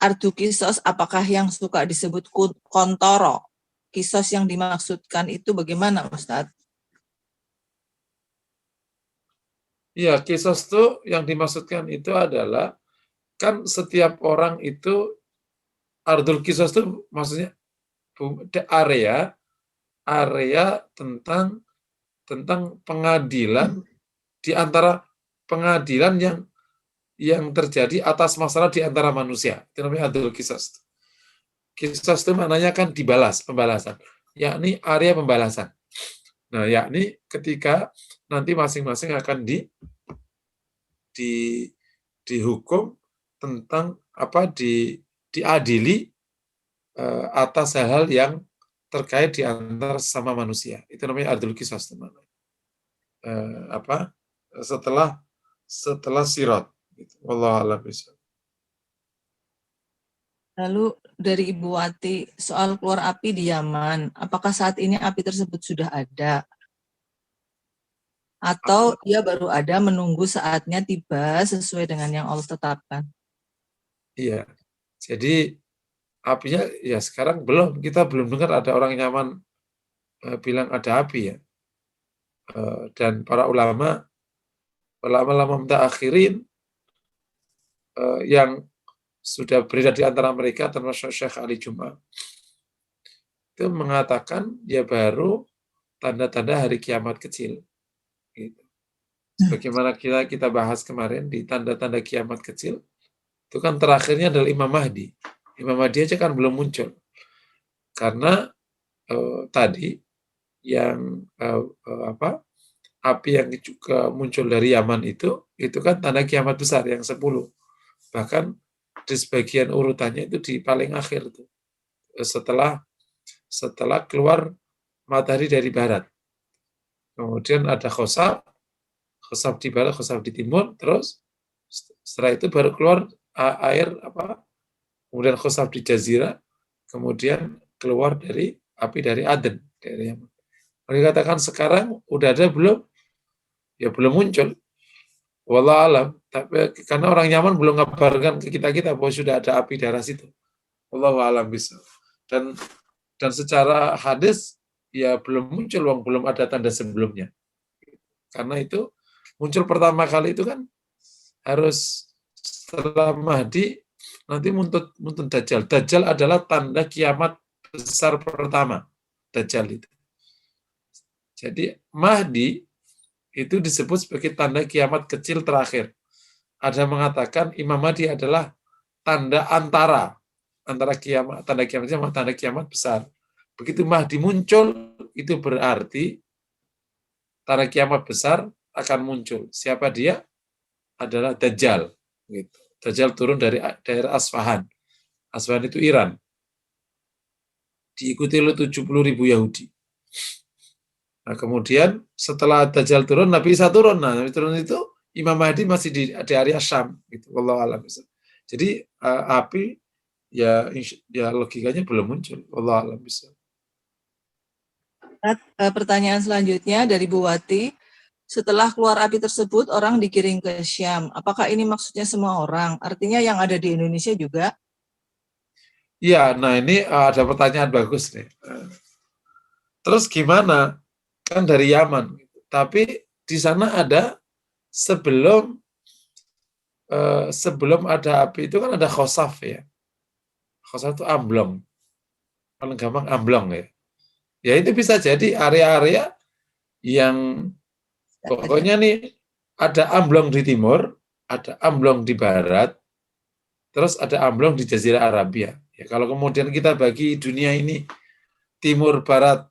Ardu kisos, apakah yang suka disebut kontoro? Kisos yang dimaksudkan itu bagaimana, Ustadz? Ya, kisos itu yang dimaksudkan itu adalah, kan setiap orang itu, ardul kisos itu maksudnya area tentang pengadilan, di antara pengadilan yang terjadi atas masalah di antara manusia. Itu namanya ardul kisos. Kisos itu maknanya kan pembalasan. Yakni area pembalasan. Nah, yakni ketika nanti masing-masing akan dihukum tentang diadili atas hal-hal yang terkait di antara sesama manusia. Itu namanya ardul kisos, teman. Setelah sirat. Gitu. Wallahu a'lam bishawab. Lalu dari Ibu Wati, soal keluar api di Yaman, apakah saat ini api tersebut sudah ada? Atau dia baru ada menunggu saatnya tiba sesuai dengan yang Allah tetapkan? Iya, jadi apinya ya sekarang kita belum dengar ada orang Yaman bilang ada api ya. Dan para ulama mutaakhirin yang sudah beredar di antara mereka, termasuk Syekh Ali Jum'ah, itu mengatakan ya baru tanda-tanda hari kiamat kecil. Gitu. Sebagaimana kita bahas kemarin di tanda-tanda kiamat kecil, itu kan terakhirnya adalah Imam Mahdi. Imam Mahdi aja kan belum muncul. Karena tadi yang api yang juga muncul dari Yaman itu kan tanda kiamat besar yang 10. Bahkan di sebagian urutannya itu di paling akhir tuh. Setelah keluar matahari dari barat. Kemudian ada khosab di barat, khosab di timur, terus setelah itu baru keluar air kemudian khosab di jazirah, kemudian keluar dari api dari Aden, dari Yaman. Mereka katakan sekarang udah ada belum? Ya belum muncul. Wallahu alam, tapi karena orang Yaman belum ngabarkan ke kita bahwa sudah ada api daerah situ. Wallahu alam bisa. Dan secara hadis ya belum muncul, belum ada tanda sebelumnya. Karena itu muncul pertama kali itu kan harus setelah Mahdi, nanti muntut Dajjal. Dajjal adalah tanda kiamat besar pertama. Dajjal itu. Jadi Mahdi itu disebut sebagai tanda kiamat kecil terakhir. Ada yang mengatakan Imam Mahdi adalah tanda antara kiamat, tanda kiamat sama tanda kiamat besar. Begitu Mahdi muncul, itu berarti tanda kiamat besar akan muncul. Siapa dia? Adalah Dajjal. Gitu. Dajjal turun dari daerah Asfahan. Asfahan itu Iran. Diikuti oleh 70.000 Yahudi. Nah, kemudian setelah Dajjal turun, Nabi Isa turun. Nah, Nabi turun itu Imam Mahdi masih di area Syam. Gitu. Wallahu a'lam. Jadi api ya logikanya belum muncul. Wallahu a'lam. Pertanyaan selanjutnya dari Bu Wati. Setelah keluar api tersebut, orang dikirim ke Syam. Apakah ini maksudnya semua orang? Artinya yang ada di Indonesia juga? Iya, nah ini ada pertanyaan bagus nih. Terus gimana kan dari Yaman. Tapi di sana ada sebelum ada api itu kan ada khosaf ya. Khosaf itu amblong. Paling gampang amblong ya. Ya itu bisa jadi area-area yang pokoknya nih ada amblong di timur, ada amblong di barat, terus ada amblong di Jazirah Arabia. Ya, kalau kemudian kita bagi dunia ini timur, barat,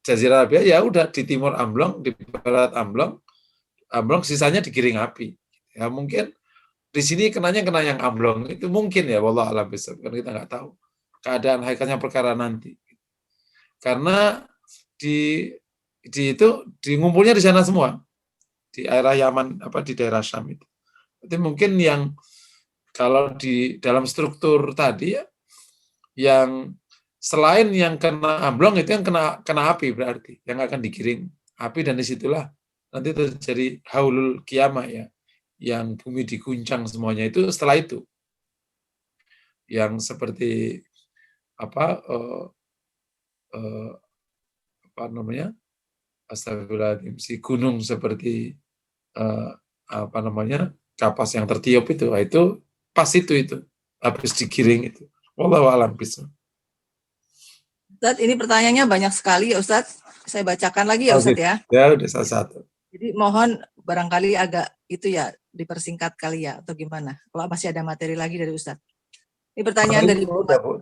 Jazirah Arabia, ya udah di timur amblong, di barat amblong, sisanya digiring api. Ya mungkin di sini kena yang amblong itu mungkin ya, wallah alam bisawab, kan kita nggak tahu keadaan hakikatnya perkara nanti. Karena di ngumpulnya di sana semua, di daerah Yaman, di daerah Syam itu. Jadi mungkin yang kalau di dalam struktur tadi ya, yang selain yang kena amblong itu yang kena api berarti, yang akan digiring api, dan disitulah nanti terjadi haulul kiamah ya, yang bumi diguncang semuanya itu setelah itu. Yang seperti astagfirullahaladzim, si gunung seperti kapas yang tertiup itu pas itu habis digiring itu. Wallahu a'lam bishawab. Ustadz, ini pertanyaannya banyak sekali ya Ustadz. Saya bacakan lagi ya Ustadz ya. Ya udah satu. Jadi mohon barangkali agak itu ya dipersingkat kali ya atau gimana. Kalau masih ada materi lagi dari Ustadz. Ini pertanyaan dari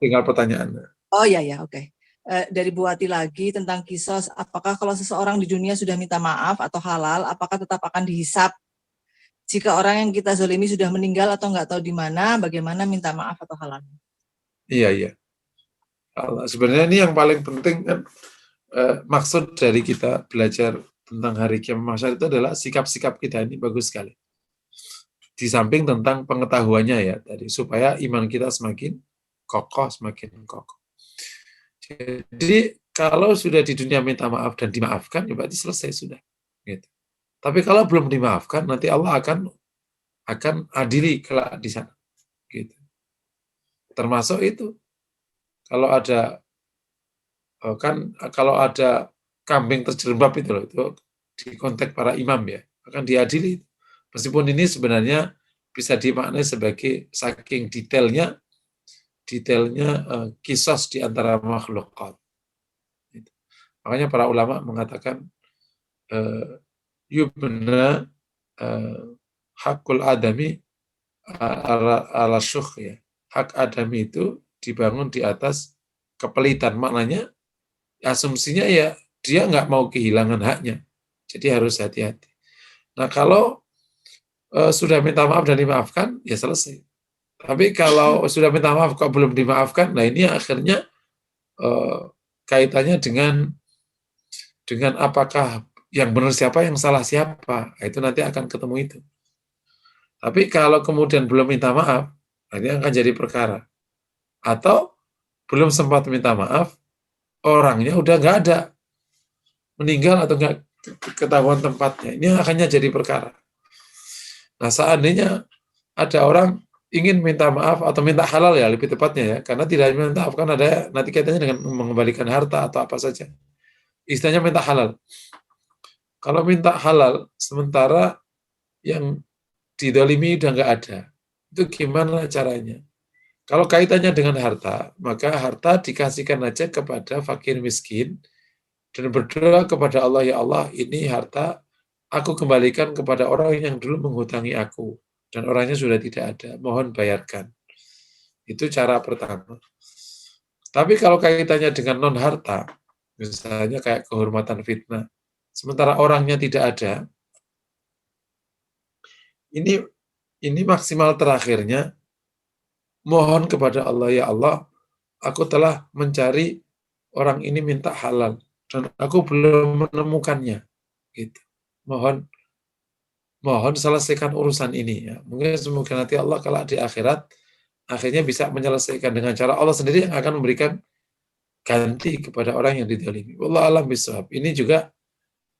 tinggal pertanyaan. Oh ya oke. Dari Bu Wati lagi tentang kisos, apakah kalau seseorang di dunia sudah minta maaf atau halal, apakah tetap akan dihisap? Jika orang yang kita zalimi sudah meninggal atau nggak tahu di mana, bagaimana minta maaf atau halal? Iya. Sebenarnya ini yang paling penting kan, maksud dari kita belajar tentang hari kiamat mahsyar itu adalah sikap-sikap kita ini bagus sekali. Di samping tentang pengetahuannya ya tadi, supaya iman kita semakin kokoh. Jadi kalau sudah di dunia minta maaf dan dimaafkan, ya berarti selesai sudah. Gitu. Tapi kalau belum dimaafkan, nanti Allah akan adili kelak di sana. Gitu. Termasuk itu, kalau ada kambing terjerembab itu loh, itu di konteks para imam ya, akan diadili. Meskipun ini sebenarnya bisa dimaknai sebagai saking detailnya kisos di antara makhlukat. Makanya para ulama mengatakan yubna hakul adami ala syukh ya. Hak adami itu dibangun di atas kepelitan. Maknanya asumsinya ya dia nggak mau kehilangan haknya. Jadi harus hati-hati. Nah kalau sudah minta maaf dan dimaafkan, ya selesai. Tapi kalau sudah minta maaf kok belum dimaafkan, nah ini akhirnya kaitannya dengan apakah yang benar siapa, yang salah siapa. Nah, itu nanti akan ketemu itu. Tapi kalau kemudian belum minta maaf, nah ini akan jadi perkara. Atau belum sempat minta maaf, orangnya udah nggak ada, meninggal atau nggak ketahuan tempatnya. Ini akannya jadi perkara. Nah seandainya ada orang ingin minta maaf atau minta halal ya lebih tepatnya ya, karena tidak minta maaf kan ada nanti kaitannya dengan mengembalikan harta atau apa saja. Istilahnya minta halal. Kalau minta halal sementara yang didolimi udah nggak ada, itu gimana caranya? Kalau kaitannya dengan harta, maka harta dikasihkan aja kepada fakir miskin dan berdoa kepada Allah, ya Allah ini harta aku kembalikan kepada orang yang dulu menghutangi aku. Dan orangnya sudah tidak ada, mohon bayarkan. Itu cara pertama. Tapi kalau kaitannya dengan non-harta, misalnya kayak kehormatan fitnah, sementara orangnya tidak ada, ini maksimal terakhirnya, mohon kepada Allah, ya Allah, aku telah mencari orang ini minta halal, dan aku belum menemukannya. Gitu. Mohon selesaikan urusan ini ya. Mungkin semoga nanti Allah kalau di akhirat akhirnya bisa menyelesaikan dengan cara Allah sendiri yang akan memberikan ganti kepada orang yang dizalimi. Wallahu a'lam bishawab. Ini juga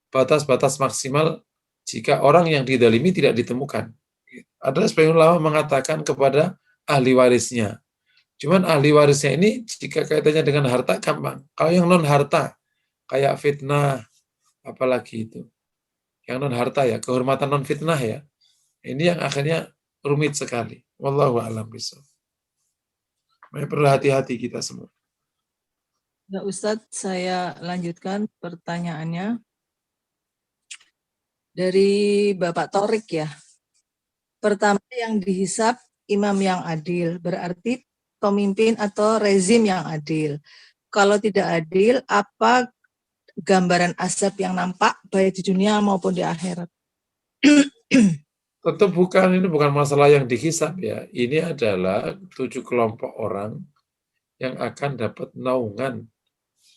batas-batas maksimal jika orang yang dizalimi tidak ditemukan. Ada sebagian ulama mengatakan kepada ahli warisnya. Cuman ahli warisnya ini jika kaitannya dengan harta gampang. Kalau yang non harta kayak fitnah, apalagi itu. Yang non harta ya, kehormatan non fitnah ya. Ini yang akhirnya rumit sekali. Wallahu a'lam bishawab. Perlu hati-hati kita semua. Ya Ustadz, saya lanjutkan pertanyaannya. Dari Bapak Torik ya. Pertama yang dihisap imam yang adil, berarti pemimpin atau rezim yang adil. Kalau tidak adil, apa gambaran azab yang nampak baik di dunia maupun di akhirat? Tentu bukan, ini bukan masalah yang dihisap ya. Ini adalah 7 kelompok orang yang akan dapat naungan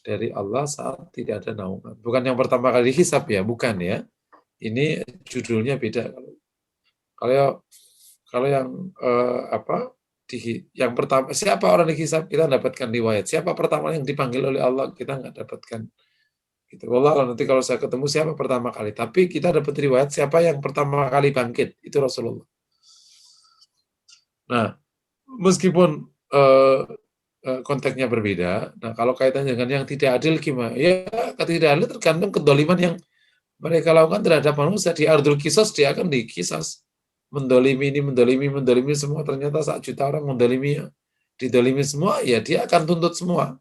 dari Allah saat tidak ada naungan. Bukan yang pertama kali dihisap ya, bukan ya. Ini judulnya beda. Kalau yang yang pertama, siapa orang dihisap, kita dapatkan riwayat. Siapa pertama yang dipanggil oleh Allah, kita nggak dapatkan. Gitu. Wallah, nanti kalau saya ketemu siapa pertama kali. Tapi kita dapat riwayat siapa yang pertama kali bangkit. Itu Rasulullah. Nah, meskipun konteksnya berbeda, nah kalau kaitannya dengan yang tidak adil gimana? Ya, tidak adil tergantung kedoliman yang mereka lakukan terhadap manusia. Di ardul kisos, dia akan dikisas. Mendolimi ini, mendolimi semua. Ternyata 1 juta orang mendolimi, didolimi semua, ya dia akan tuntut semua.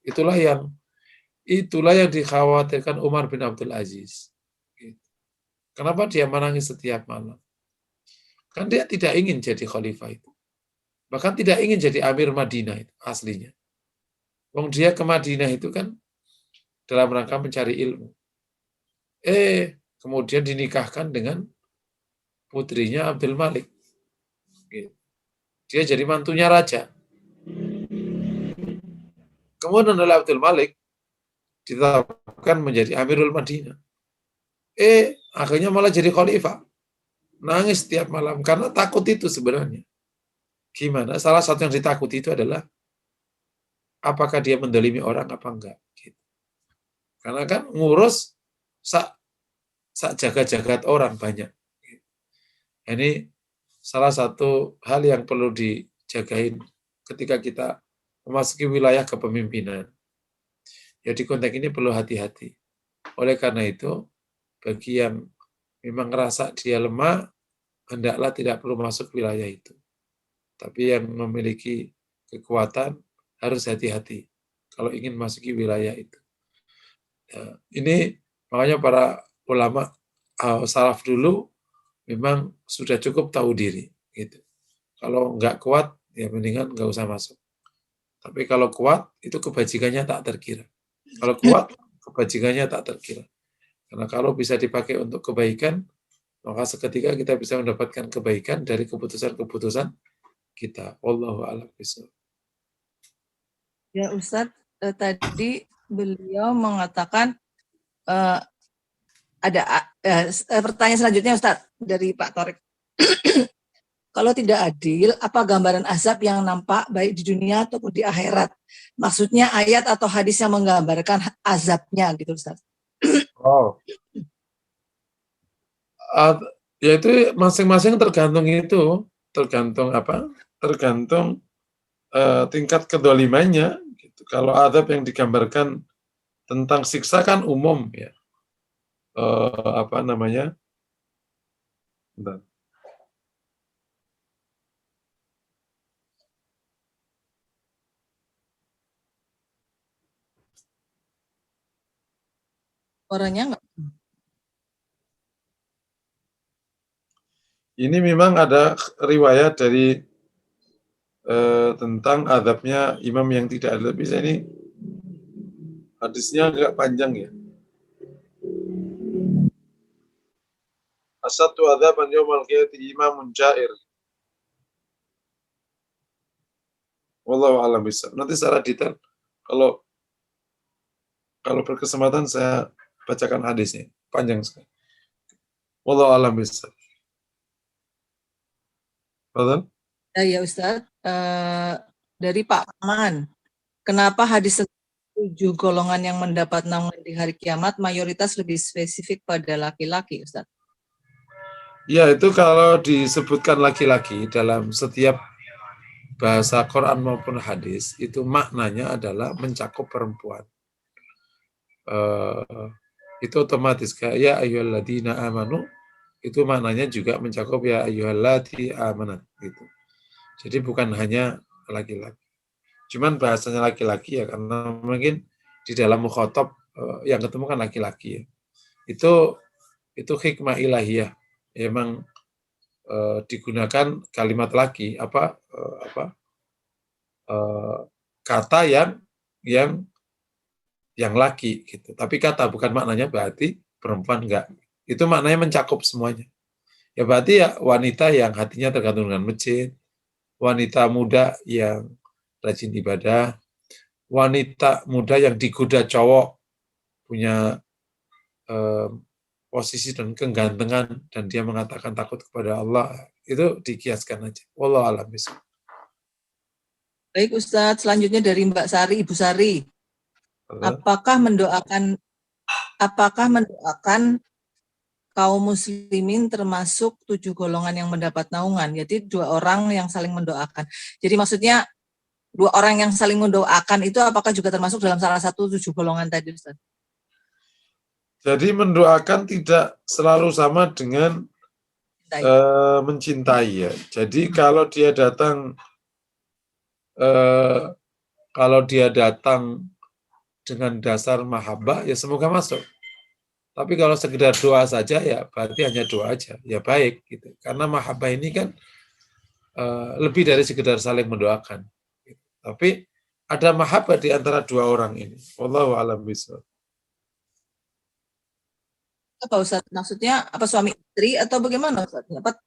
Itulah yang dikhawatirkan Umar bin Abdul Aziz. Kenapa dia menangis setiap malam? Kan dia tidak ingin jadi khalifah itu. Bahkan tidak ingin jadi Amir Madinah itu aslinya. Wong dia ke Madinah itu kan dalam rangka mencari ilmu. Kemudian dinikahkan dengan putrinya Abdul Malik. Dia jadi mantunya raja. Kemudian oleh Abdul Malik ditetapkan menjadi Amirul Madinah. Akhirnya malah jadi khalifah. Nangis setiap malam karena takut itu sebenarnya. Gimana? Salah satu yang ditakuti itu adalah apakah dia mendolimi orang apa enggak. Gitu. Karena kan ngurus sak jagat-jagat orang banyak. Ini salah satu hal yang perlu dijagain ketika kita memasuki wilayah kepemimpinan. Ya di konteks ini perlu hati-hati. Oleh karena itu, bagi yang memang ngerasa dia lemah, hendaklah tidak perlu masuk wilayah itu. Tapi yang memiliki kekuatan harus hati-hati kalau ingin masuki wilayah itu. Ya, ini makanya para ulama salaf dulu memang sudah cukup tahu diri. Gitu. Kalau nggak kuat, ya mendingan nggak usah masuk. Tapi kalau kuat, itu kebajikannya tak terkira. Kalau kuat, kebajikannya tak terkira. Karena kalau bisa dipakai untuk kebaikan, maka seketika kita bisa mendapatkan kebaikan dari keputusan-keputusan kita. Wallahu a'lam bishawab. Ya Ustadz, tadi beliau mengatakan ada pertanyaan selanjutnya Ustadz dari Pak Torik. Kalau tidak adil, apa gambaran azab yang nampak baik di dunia ataupun di akhirat? Maksudnya ayat atau hadis yang menggambarkan azabnya gitu Ustaz. Ya itu masing-masing tergantung tergantung tingkat kedolimannya. Gitu. Kalau azab yang digambarkan tentang siksa kan umum ya. Bentar. Orangnya enggak. Ini memang ada riwayat dari tentang azabnya imam yang tidak adil. Bisa ini hadisnya agak panjang ya. Asatu adzaban yaumal qiyamati imamun jair. Wallahu a'lam bishawab. Nanti secara detail kalau berkesempatan saya bacakan hadisnya. Panjang sekali. Wallahu a'lam bishawab. Betul? Ya Ustaz, dari Pak Man, kenapa hadis 7 golongan yang mendapat naungan di hari kiamat mayoritas lebih spesifik pada laki-laki, Ustaz? Ya, itu kalau disebutkan laki-laki dalam setiap bahasa Quran maupun hadis, itu maknanya adalah mencakup perempuan. itu otomatis kayak ya ayyuhalladzina amanu, itu maknanya juga mencakup ya ayyuhallati amanat gitu. Jadi bukan hanya laki-laki. Cuman bahasanya laki-laki ya karena mungkin di dalam mukhatab yang ketemu kan laki-laki ya. Itu hikmah ilahiyah. Emang digunakan kalimat laki kata yang laki gitu. Tapi kata bukan maknanya berarti perempuan enggak. Itu maknanya mencakup semuanya. Ya berarti ya wanita yang hatinya tergantung dengan masjid, wanita muda yang rajin ibadah, wanita muda yang digoda cowok punya posisi dan kegantengan dan dia mengatakan takut kepada Allah, itu dikiaskan aja. Wallahu a'lam bishawab. Baik Ustadz, selanjutnya dari Mbak Sari, Ibu Sari. Apakah mendoakan kaum muslimin termasuk 7 golongan yang mendapat naungan? Jadi 2 orang yang saling mendoakan. Jadi maksudnya 2 orang yang saling mendoakan itu apakah juga termasuk dalam salah satu 7 golongan tadi, Ustaz? Jadi mendoakan tidak selalu sama dengan mencintai ya. Jadi kalau dia datang dengan dasar mahabbah ya semoga masuk. Tapi kalau sekedar doa saja ya berarti hanya doa aja, ya baik gitu. Karena mahabbah ini kan lebih dari sekedar saling mendoakan. Tapi ada mahabbah di antara 2 orang ini. Wallahu a'lam bishawab. Apa Ustaz? Maksudnya apa suami istri atau bagaimana Ustaz? Apa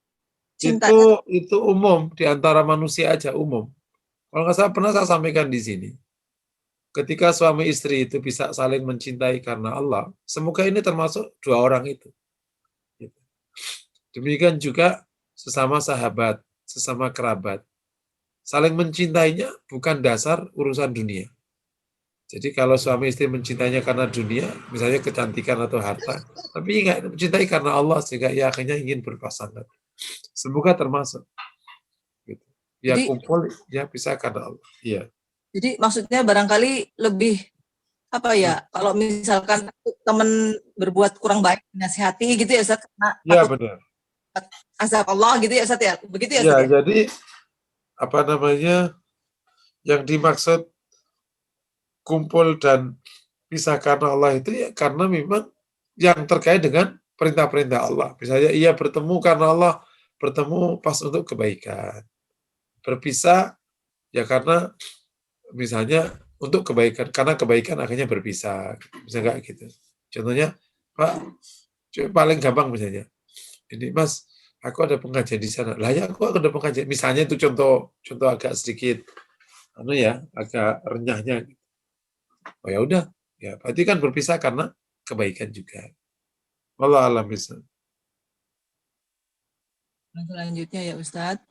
cinta? Itu umum di antara manusia aja umum. Kalau nggak salah pernah saya sampaikan di sini. Ketika suami istri itu bisa saling mencintai karena Allah, semoga ini termasuk 2 orang itu. Demikian juga sesama sahabat, sesama kerabat. Saling mencintainya bukan dasar urusan dunia. Jadi kalau suami istri mencintainya karena dunia, misalnya kecantikan atau harta, tapi nggak mencintai karena Allah sehingga ia akhirnya ingin berpasangan. Semoga termasuk. Gitu. Ya jadi, kumpul, ya bisa karena Allah. Iya. Jadi maksudnya barangkali lebih apa ya? Kalau misalkan teman berbuat kurang baik, nasihati gitu ya Ustaz, karena ya benar. azab Allah gitu ya Ustaz ya. Begitu ya Ustaz ya? Jadi apa namanya? Yang dimaksud kumpul dan pisah karena Allah itu ya karena memang yang terkait dengan perintah-perintah Allah. Misalnya ia bertemu karena Allah, bertemu pas untuk kebaikan. Berpisah ya karena misalnya untuk kebaikan, karena kebaikan akhirnya berpisah. Bisa nggak gitu. Contohnya, Pak, paling gampang misalnya. Ini Mas, aku ada pengajian di sana. Lah ya aku ada pengajian. Misalnya itu contoh agak sedikit agak renyahnya. Oh ya udah, ya berarti kan berpisah karena kebaikan juga. Wallahu a'lam bishawab. Selanjutnya ya Ustadz,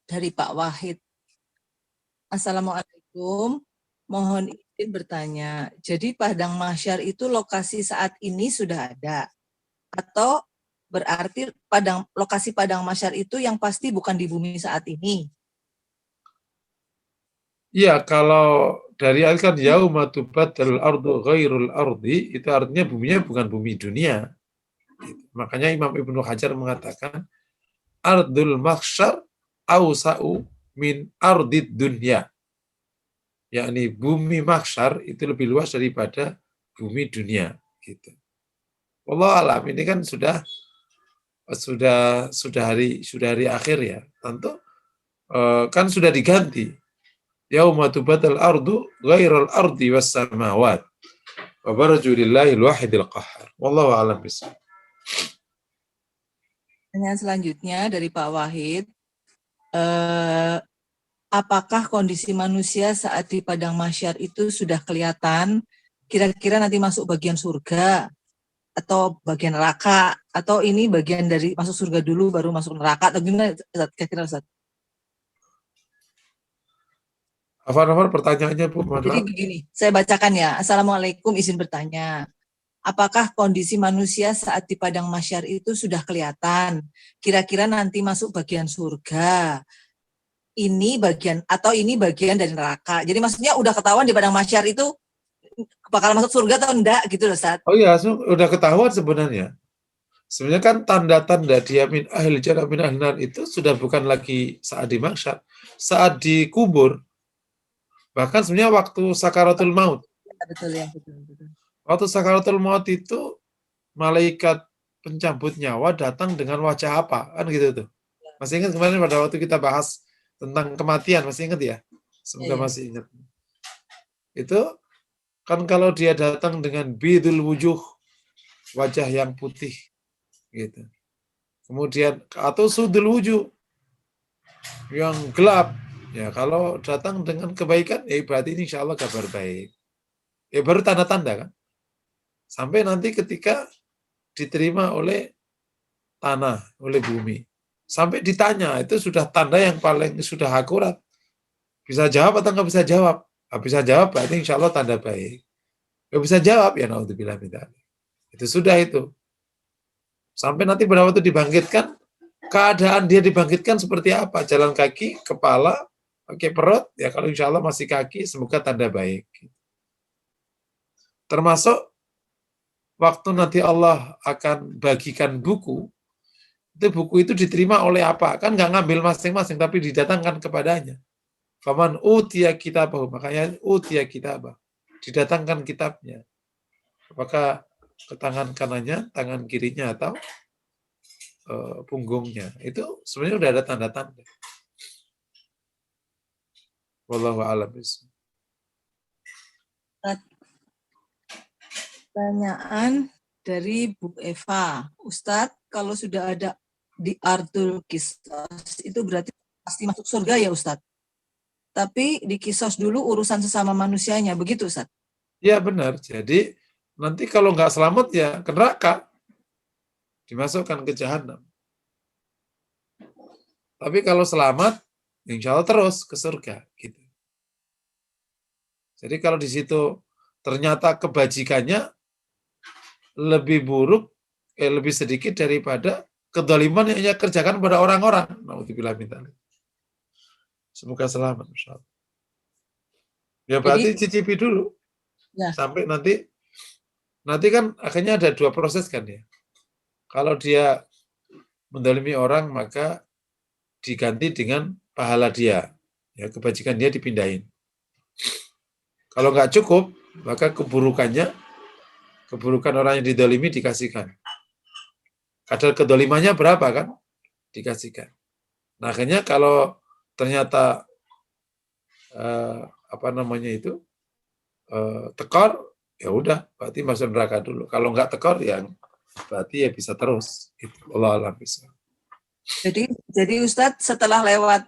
dari Pak Wahid. Assalamualaikum, mohon izin bertanya. Jadi Padang Mahsyar itu lokasi saat ini sudah ada? Atau berarti lokasi Padang Mahsyar itu yang pasti bukan di bumi saat ini? Iya, kalau dari ayat kan yauma tubaddalul ardu ghairul ardi, itu artinya buminya bukan bumi dunia. Makanya Imam Ibnu Hajar mengatakan ardul mahsyar awsa'u min ardid dunya. Yakni bumi mahsyar itu lebih luas daripada bumi dunia gitu. Allah alam, ini kan sudah hari akhir ya. Tentu kan sudah diganti. Yauma tubaddal ardu ghairal ardi was samawat wa baraju lillahil wahidil qahhar. Wallahu a'lam bishawab. Pertanyaan selanjutnya dari Pak Wahid. Apakah kondisi manusia saat di Padang Mahsyar itu sudah kelihatan? Kira-kira nanti masuk bagian surga atau bagian neraka, atau ini bagian dari masuk surga dulu baru masuk neraka, atau gimana kira-kira Ustaz? Apa pertanyaannya Bu? Jadi begini, saya bacakan ya. Assalamualaikum, izin bertanya. Apakah kondisi manusia saat di Padang Mahsyar itu sudah kelihatan? Kira-kira nanti masuk bagian surga, ini bagian dari neraka. Jadi maksudnya udah ketahuan di Padang Mahsyar itu bakal masuk surga atau enggak gitu loh Ustaz. Oh iya, udah ketahuan sebenarnya. Sebenarnya kan tanda-tanda dia min ahli jannah min ahli nar itu sudah bukan lagi saat di mahsyar, saat dikubur. Bahkan sebenarnya waktu sakaratul maut. Ya, betul ya, betul. Waktu sakaratul maut itu malaikat pencabut nyawa datang dengan wajah apa? Kan gitu tuh. Masih ingat kemarin pada waktu kita bahas tentang kematian, masih ingat ya? Semoga Iya. masih ingat. Itu kan kalau dia datang dengan bidul wujuh, wajah yang putih gitu. Kemudian atau sudul wujuh yang gelap. Ya, kalau datang dengan kebaikan, berarti ini insya Allah kabar baik. Baru tanda-tanda kan. Sampai nanti ketika diterima oleh tanah, oleh bumi. Sampai ditanya, itu sudah tanda yang paling sudah akurat. Bisa jawab atau nggak bisa jawab? Nggak bisa jawab, berarti insya Allah tanda baik. Nggak bisa jawab, ya naudzubillah min dzalik. Itu sudah itu. Sampai nanti pada waktu dibangkitkan, keadaan dia dibangkitkan seperti apa? Jalan kaki, kepala, pakai perut, ya kalau insya Allah masih kaki, semoga tanda baik. Termasuk waktu nanti Allah akan bagikan buku, itu diterima oleh apa? Kan nggak ngambil masing-masing, tapi didatangkan kepadanya. Faman utiya kitabahu, makanya utiya kitabah. Didatangkan kitabnya. Apakah ke tangan kanannya, tangan kirinya, atau punggungnya. Itu sebenarnya udah ada tanda-tanda. Wallahu a'lam bishawab. Pertanyaan dari Bu Eva. Ustadz, kalau sudah ada di Ardul Kisos, itu berarti pasti masuk surga ya Ustadz? Tapi di Kisos dulu urusan sesama manusianya, begitu Ustadz? Ya benar. Jadi nanti kalau nggak selamat ya ke neraka. Dimasukkan ke jahanam. Tapi kalau selamat, insya Allah terus ke surga. Gitu. Jadi kalau di situ ternyata kebajikannya lebih buruk, lebih sedikit daripada kedoliman yang ia kerjakan pada orang-orang. Naudzubillah min dzalik. Semoga selamat, insya Allah. Ya berarti cicipi dulu. Ya. Sampai nanti kan akhirnya ada dua proses kan ya. Kalau dia mendolimi orang, maka diganti dengan pahala dia. Ya, kebajikan dia dipindahin. Kalau nggak cukup, maka keburukan orang yang didolimi dikasihkan. Kadar kedolimannya berapa kan? Dikasihkan. Nah, akhirnya kalau ternyata tekor, ya udah, berarti masuk neraka dulu. Kalau nggak tekor, ya berarti ya bisa terus. Gitu. Allah alam bisa. Jadi Ustadz setelah lewat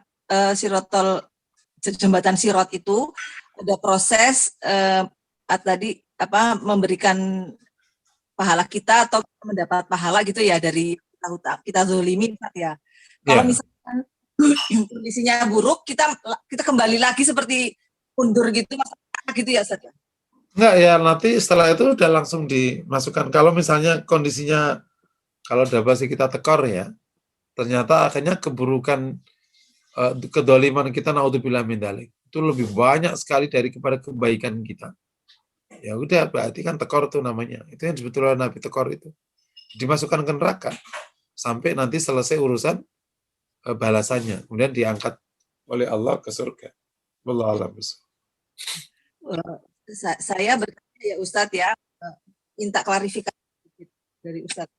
jembatan Sirot itu ada proses memberikan pahala kita atau mendapat pahala gitu ya dari kita zolimi ya. Kalau misalkan kondisinya buruk, kita kembali lagi seperti mundur gitu ya Ustadz ya? Enggak ya, nanti setelah itu udah langsung dimasukkan. Kalau misalnya kondisinya, kalau pasti kita tekor ya, ternyata akhirnya keburukan kedoliman kita, naudzubillah min dzalik, itu lebih banyak sekali daripada kebaikan kita. Ya udah, berarti kan tekor itu namanya. Itu yang disebut oleh Nabi, tekor itu. Dimasukkan ke neraka sampai nanti selesai urusan balasannya. Kemudian diangkat oleh Allah ke surga. Wallahu a'lam bishawab. Saya bertanya ya Ustadz ya, minta klarifikasi dari Ustadz.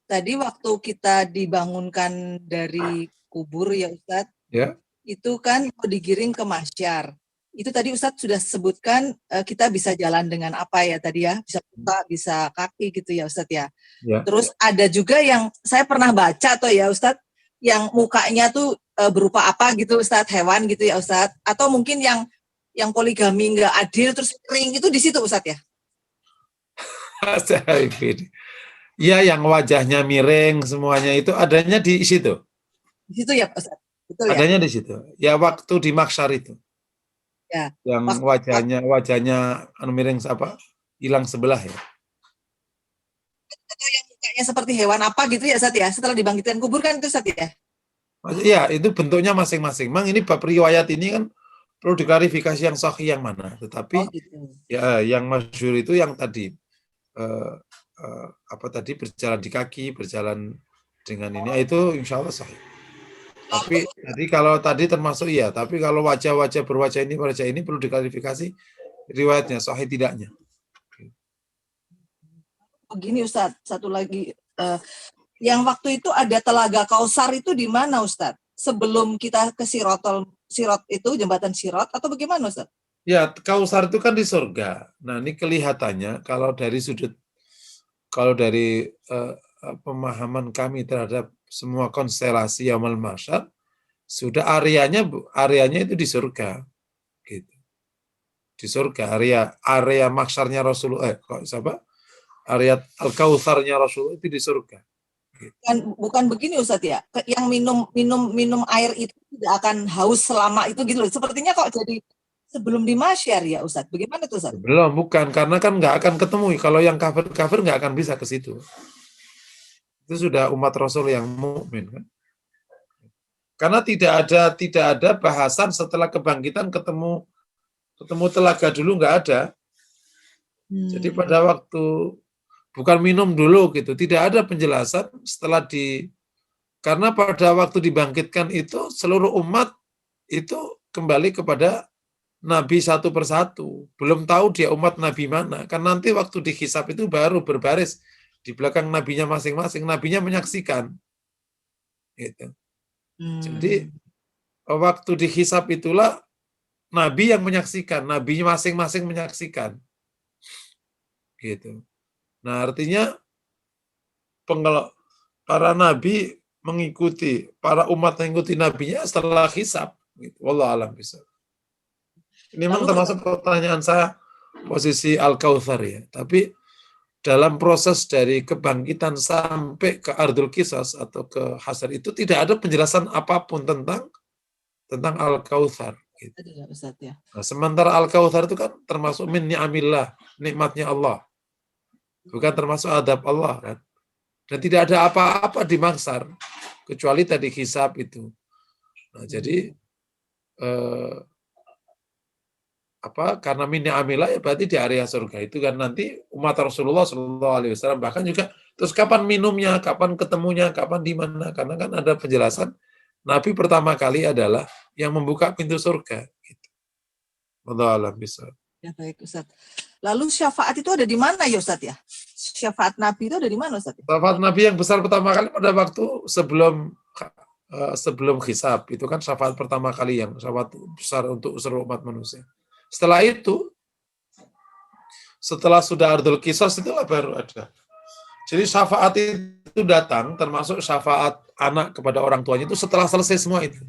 Tadi waktu kita dibangunkan dari kubur ya Ustadz, ya. Itu kan mau digiring ke mahsyar. Itu tadi Ustadz sudah sebutkan kita bisa jalan dengan apa ya tadi ya, bisa buka, bisa kaki gitu ya Ustadz ya. Terus ada juga yang saya pernah baca tuh ya Ustadz, yang mukanya tuh berupa apa gitu Ustadz, hewan gitu ya Ustadz, atau mungkin yang poligami nggak adil terus kering itu di situ Ustadz ya? Ya, yang wajahnya miring semuanya itu adanya di situ. Di situ ya Ustadz. Betul adanya ya? Di situ. Ya waktu di mahsyar itu. Ya. Yang wajahnya miring apa? Hilang sebelah ya. Atau yang mukanya seperti hewan apa gitu ya Ustadz ya? Setelah dibangkitkan kubur kan itu Ustadz ya? Ya, itu bentuknya masing-masing. Mang ini bab riwayat ini kan perlu diklarifikasi yang sahih yang mana. Tetapi gitu. ya yang masyhur itu yang tadi apa tadi berjalan di kaki, berjalan dengan ini itu insya Allah sahih. Tapi jadi kalau tadi termasuk iya, tapi kalau wajah-wajah berwajah ini perlu diklarifikasi riwayatnya sahih tidaknya. Begini Ustadz, satu lagi yang waktu itu ada Telaga Kausar itu di mana Ustadz? Sebelum kita ke Sirot itu, jembatan Sirot, atau bagaimana Ustadz? Ya, Kausar itu kan di surga. Nah, ini kelihatannya kalau dari pemahaman kami terhadap semua konstelasi Yaumul Mahsyar, sudah areanya itu di surga. Gitu. Di surga, area mahsyarnya Rasulullah, area Al-Kautsarnya Rasulullah itu di surga. Bukan begini Ustadz ya, yang minum air itu tidak akan haus selama itu gitu loh. Sepertinya kok jadi sebelum di Mahsyar ya Ustadz. Bagaimana tuh Ustadz? Belum, bukan, karena kan nggak akan ketemu. Kalau yang kafir nggak akan bisa ke situ. Itu sudah umat Rasul yang mukmin kan. Karena tidak ada bahasan setelah kebangkitan ketemu telaga dulu, nggak ada. Jadi pada waktu bukan minum dulu gitu, tidak ada penjelasan karena pada waktu dibangkitkan itu seluruh umat itu kembali kepada Nabi satu persatu. Belum tahu dia umat Nabi mana. Kan nanti waktu dihisab itu baru berbaris di belakang nabinya masing-masing. Nabinya menyaksikan. Gitu. Jadi waktu dihisab itulah Nabi yang menyaksikan. Nabi masing-masing menyaksikan. Gitu. Nah artinya para nabi mengikuti, para umat mengikuti nabinya setelah hisab. Gitu. Wallahu a'lam bishawab. Ini memang termasuk pertanyaan saya posisi Al-Kautsar ya. Tapi dalam proses dari kebangkitan sampai ke Ardul Qisas atau ke Hasyar itu tidak ada penjelasan apapun tentang Al-Kautsar. Gitu. Nah, sementara Al-Kautsar itu kan termasuk min ni'amillah, nikmatnya Allah. Bukan termasuk adab Allah kan. Dan tidak ada apa-apa di Mahsyar kecuali tadi hisab itu. Nah, jadi karena min ni'amillah ya berarti di area surga itu kan nanti umat Rasulullah SAW bahkan juga terus kapan minumnya, kapan ketemunya, kapan di mana, karena kan ada penjelasan Nabi pertama kali adalah yang membuka pintu surga gitu. Wallahu a'lam bishawab. Ya baik Ustaz. Lalu syafaat itu ada di mana ya Ustaz ya? Syafaat Nabi itu ada di mana Ustaz? Syafaat Nabi yang besar pertama kali pada waktu sebelum hisab itu kan syafaat pertama kali yang syafaat besar untuk seluruh umat manusia. Setelah itu, setelah sudah Ardul Qisas itulah baru ada. Jadi syafaat itu datang, termasuk syafaat anak kepada orang tuanya itu setelah selesai semua itu.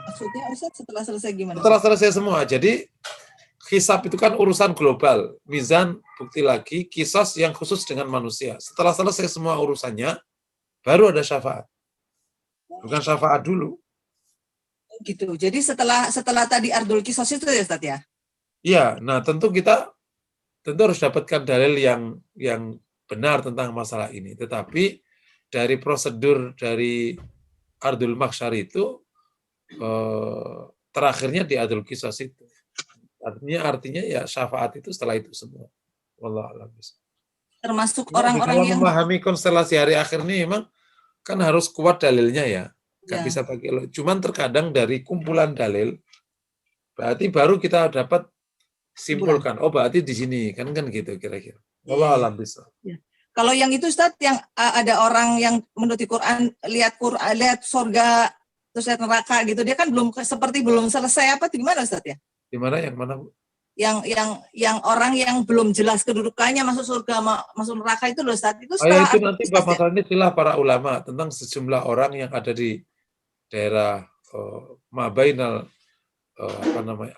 Maksudnya Ustaz setelah selesai gimana? Setelah selesai semua. Jadi hisab itu kan urusan global. Mizan bukti lagi, qisas yang khusus dengan manusia. Setelah selesai semua urusannya, baru ada syafaat. Bukan syafaat dulu. Gitu. Jadi setelah tadi Ardul Qisas itu ya Ustaz ya? Iya, nah tentu harus dapatkan dalil yang benar tentang masalah ini. Tetapi dari prosedur dari Ardul Mahsyar itu terakhirnya di Ardul Qisas itu. Artinya ya syafaat itu setelah itu semua. Wallahu a'lam. Termasuk orang-orang yang memahami konstelasi hari akhir ini memang kan harus kuat dalilnya ya. Nggak bisa pakai. Cuman terkadang dari kumpulan dalil berarti baru kita dapat simpulkan. Oh berarti di sini kan gitu kira-kira. Wallahu a'lam bishawab. Kalau yang itu Ustaz yang ada orang yang menuti Quran lihat surga terus lihat neraka gitu, dia kan belum selesai apa gimana Ustaz ya? Di mana yang mana Bu? Yang orang yang belum jelas kedudukannya masuk surga masuk neraka itu loh Ustaz. Itu itu nanti masalah ini khilaf para ulama tentang sejumlah orang yang ada di daerah Mabainal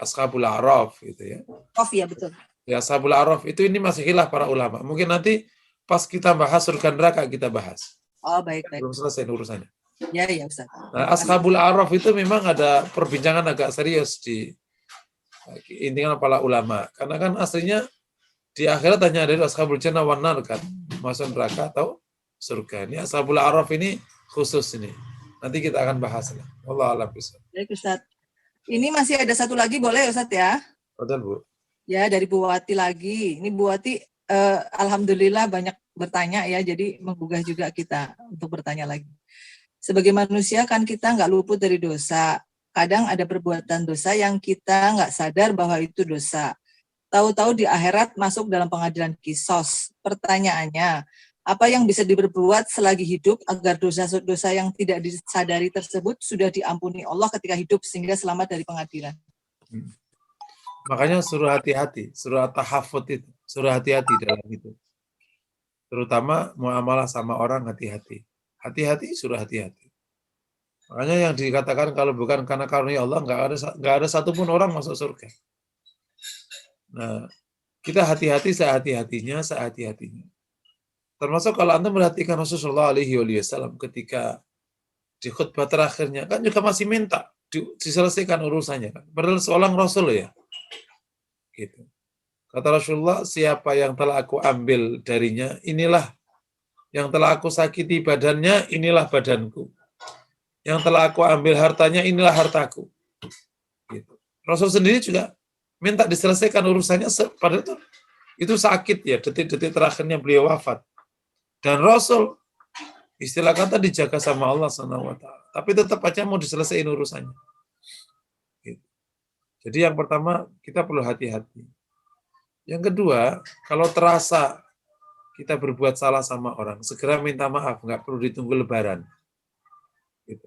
Ashabul A'raf gitu ya. Ya betul. Ya Ashabul A'raf itu ini masih khilaf para ulama. Mungkin nanti pas kita bahas surga neraka kita bahas. Oh baik. Belum selesai urusannya. Ya Ustaz. Nah, Ashabul A'raf itu memang ada perbincangan agak serius di intinya para ulama. Karena kan aslinya di akhirat hanya ada Ashabul Jannah wan nar kan, masuk neraka atau surga. Ini Ashabul A'raf ini khusus ini. Nanti kita akan bahas. Wallahu a'lam bishawab. Baik Ustaz. Ini masih ada satu lagi, boleh Ustaz ya? Betul, Bu. Ya, dari Bu Wati lagi. Ini Bu Wati, alhamdulillah banyak bertanya ya, jadi menggugah juga kita untuk bertanya lagi. Sebagai manusia kan kita nggak luput dari dosa. Kadang ada perbuatan dosa yang kita nggak sadar bahwa itu dosa. Tahu-tahu di akhirat masuk dalam pengadilan kisos. Pertanyaannya, apa yang bisa diperbuat selagi hidup agar dosa-dosa yang tidak disadari tersebut sudah diampuni Allah ketika hidup sehingga selamat dari pengadilan? Makanya suruh hati-hati, suruh tahafut itu, suruh hati-hati dalam itu. Terutama muamalah sama orang hati-hati. Hati-hati, suruh hati-hati. Makanya yang dikatakan kalau bukan karena karunia Allah, nggak ada satupun orang masuk surga. Nah, kita hati-hati sehati-hatinya. Termasuk kalau Anda perhatikan Rasulullah SAW ketika di khutbah terakhirnya, kan juga masih minta diselesaikan urusannya. Kan? Padahal seorang Rasul ya. Gitu. Kata Rasulullah, siapa yang telah aku ambil darinya, inilah. Yang telah aku sakiti badannya, inilah badanku. Yang telah aku ambil hartanya, inilah hartaku. Gitu. Rasul sendiri juga minta diselesaikan urusannya, padahal itu sakit ya, detik-detik terakhirnya beliau wafat. Dan Rasul, istilah kata dijaga sama Allah SWT. Tapi tetap aja mau diselesaikan urusannya. Gitu. Jadi yang pertama, kita perlu hati-hati. Yang kedua, kalau terasa kita berbuat salah sama orang, segera minta maaf, nggak perlu ditunggu lebaran. Gitu.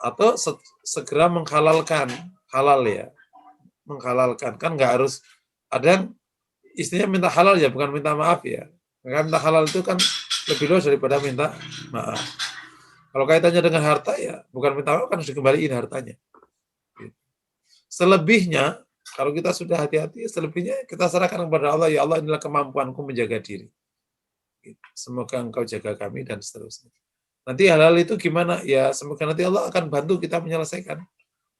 Atau segera menghalalkan, halal ya, menghalalkan, kan nggak harus, ada yang istrinya minta halal ya, bukan minta maaf ya. Karena minta halal itu kan lebih luas daripada minta maaf. Kalau kaitannya dengan harta ya, bukan minta maaf, kan harus dikembaliin hartanya. Gitu. Selebihnya, kalau kita sudah hati-hati, selebihnya kita serahkan kepada Allah, ya Allah inilah kemampuanku menjaga diri. Gitu. Semoga engkau jaga kami dan seterusnya. Nanti hal-hal itu gimana? Ya semoga nanti Allah akan bantu kita menyelesaikan.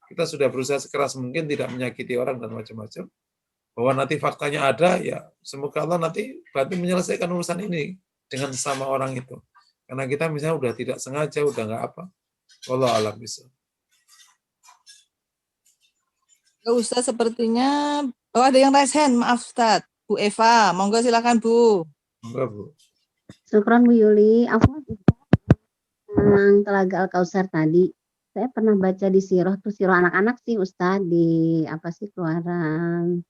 Kita sudah berusaha sekeras mungkin tidak menyakiti orang dan macam-macam. Bahwa nanti faktanya ada, ya semoga Allah nanti bantu menyelesaikan urusan ini dengan sama orang itu. Karena kita misalnya udah tidak sengaja, udah nggak apa. Wallahu a'lam bishawab. Ustaz sepertinya, ada yang raise hand, maaf Ustaz. Bu Eva, monggo silakan Bu. Monggo Bu. Syukran Bu Yuli. Tentang Telaga Al-Kausar tadi, saya pernah baca di Sirah tuh, Sirah anak-anak sih Ustaz, di apa sih keluaran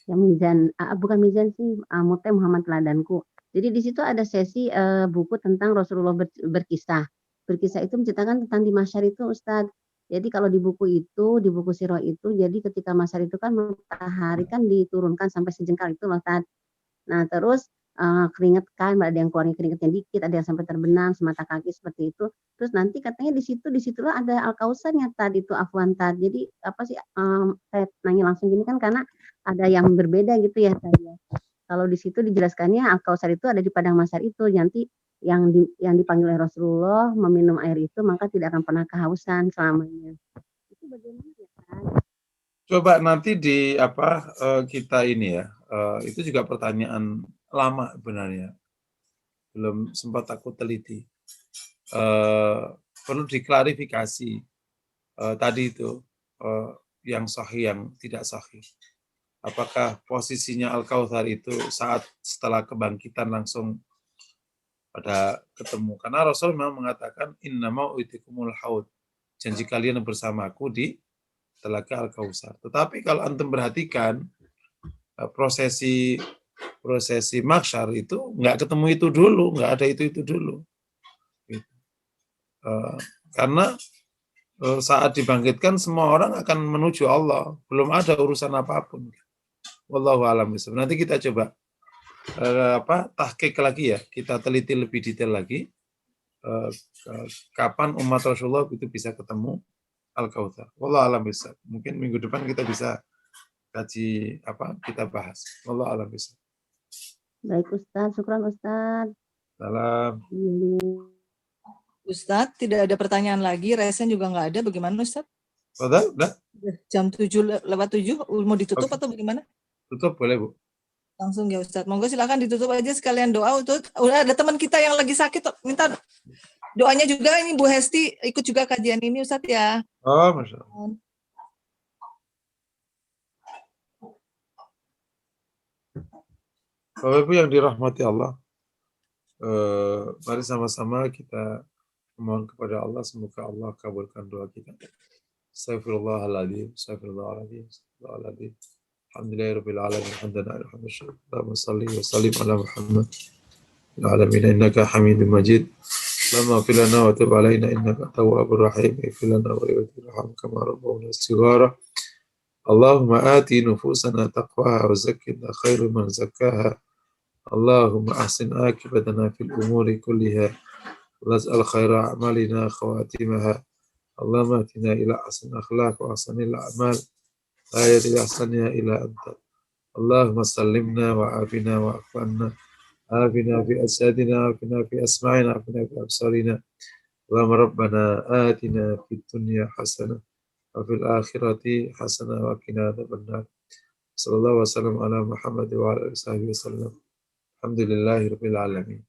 yang Mizan, bukan Mizan sih, Mutai Muhammad Teladanku. Jadi di situ ada sesi buku tentang Rasulullah berkisah. Berkisah itu menceritakan tentang di Mahsyar itu Ustaz. Jadi kalau di buku itu, di buku Sirah itu, jadi ketika Mahsyar itu kan matahari kan diturunkan sampai sejengkal itu loh Ustaz. Nah terus keringet kan, ada yang keluarnya keringetnya dikit, ada yang sampai terbenam semata kaki seperti itu. Terus nanti katanya disitulah ada Al-Kausarnya tadi itu Afwan Tad. Jadi apa sih, saya nanya langsung gini kan karena ada yang berbeda gitu ya tadi ya. Kalau di situ dijelaskannya Al-Kausar itu ada di padang mahsyar itu, nanti yang dipanggil oleh Rasulullah meminum air itu maka tidak akan pernah kehausan selamanya. Itu bagaimana ya kan? Coba nanti di kita ini ya, itu juga pertanyaan lama sebenarnya, belum sempat aku teliti. Perlu diklarifikasi tadi itu yang sahih, yang tidak sahih. Apakah posisinya Al-Kautsar itu saat setelah kebangkitan langsung pada ketemu? Karena Rasul memang mengatakan innama u'tikumul haud, janji kalian bersamaku di Telaga Al-Kautsar. Tetapi kalau antum perhatikan prosesi mahsyar itu nggak ketemu itu dulu, nggak ada itu dulu. Gitu. Karena saat dibangkitkan semua orang akan menuju Allah, belum ada urusan apapun. Wallahu a'lam bishawab. Nanti kita coba tahqiq lagi ya, kita teliti lebih detail lagi kapan umat Rasulullah itu bisa ketemu Al-Kautsar. Wallahu a'lam bishawab. Mungkin minggu depan kita bisa kaji kita bahas. Wallahu a'lam bishawab. Baik Ustaz, syukran Ustaz. Salam. Ustaz, tidak ada pertanyaan lagi, resen juga nggak ada, bagaimana Ustaz? Udah? Jam 7 lewat 7, mau ditutup atau bagaimana? Tutup boleh Bu. Langsung ya Ustaz, monggo silakan ditutup aja sekalian doa. Udah ada teman kita yang lagi sakit, minta doanya juga. Ini Bu Hesti ikut juga kajian ini Ustaz ya. Oh, Masya Allah. Bapak Ibu yang dirahmati Allah, mari sama-sama kita memohon kepada Allah, semoga Allah kabulkan doa kita. Astaghfirullahaladzim, astaghfirullahaladzim, astaghfirullahaladzim. Alhamdulillahirabbil alamin, hamdan alhamdulillah. Allahumma shalli wa sallim ala Muhammad wa ala alihi innaka Hamidum Majid. Allahumma ighfir lana wa tub alaina innaka tawwabur rahim. Ighfir lana wa yarhamna kama rabbawna shighara. Allahumma ati nufusana taqwaha wa zakkiha khairu man zakkaha. Allahumma ahsin akibatana fil umuri kulliha. Waj'al khaira a'malina khawatimaha. Allahumma atina ila ahsan akhlaq wa ahsanil a'mal. La yadri ahsaniha ila anta. Allahumma sallimna wa afina wa afanna. Afina fi asadina, afina fi asma'ina, afina fi absarina. Allahumma rabbana atina fid dunya hasanah wa fil akhirati hasanah wa qina adzabannar. Sallallahu wasallam ala Muhammad wa ala alihi wasallam. Alhamdulillahirabbil alamin.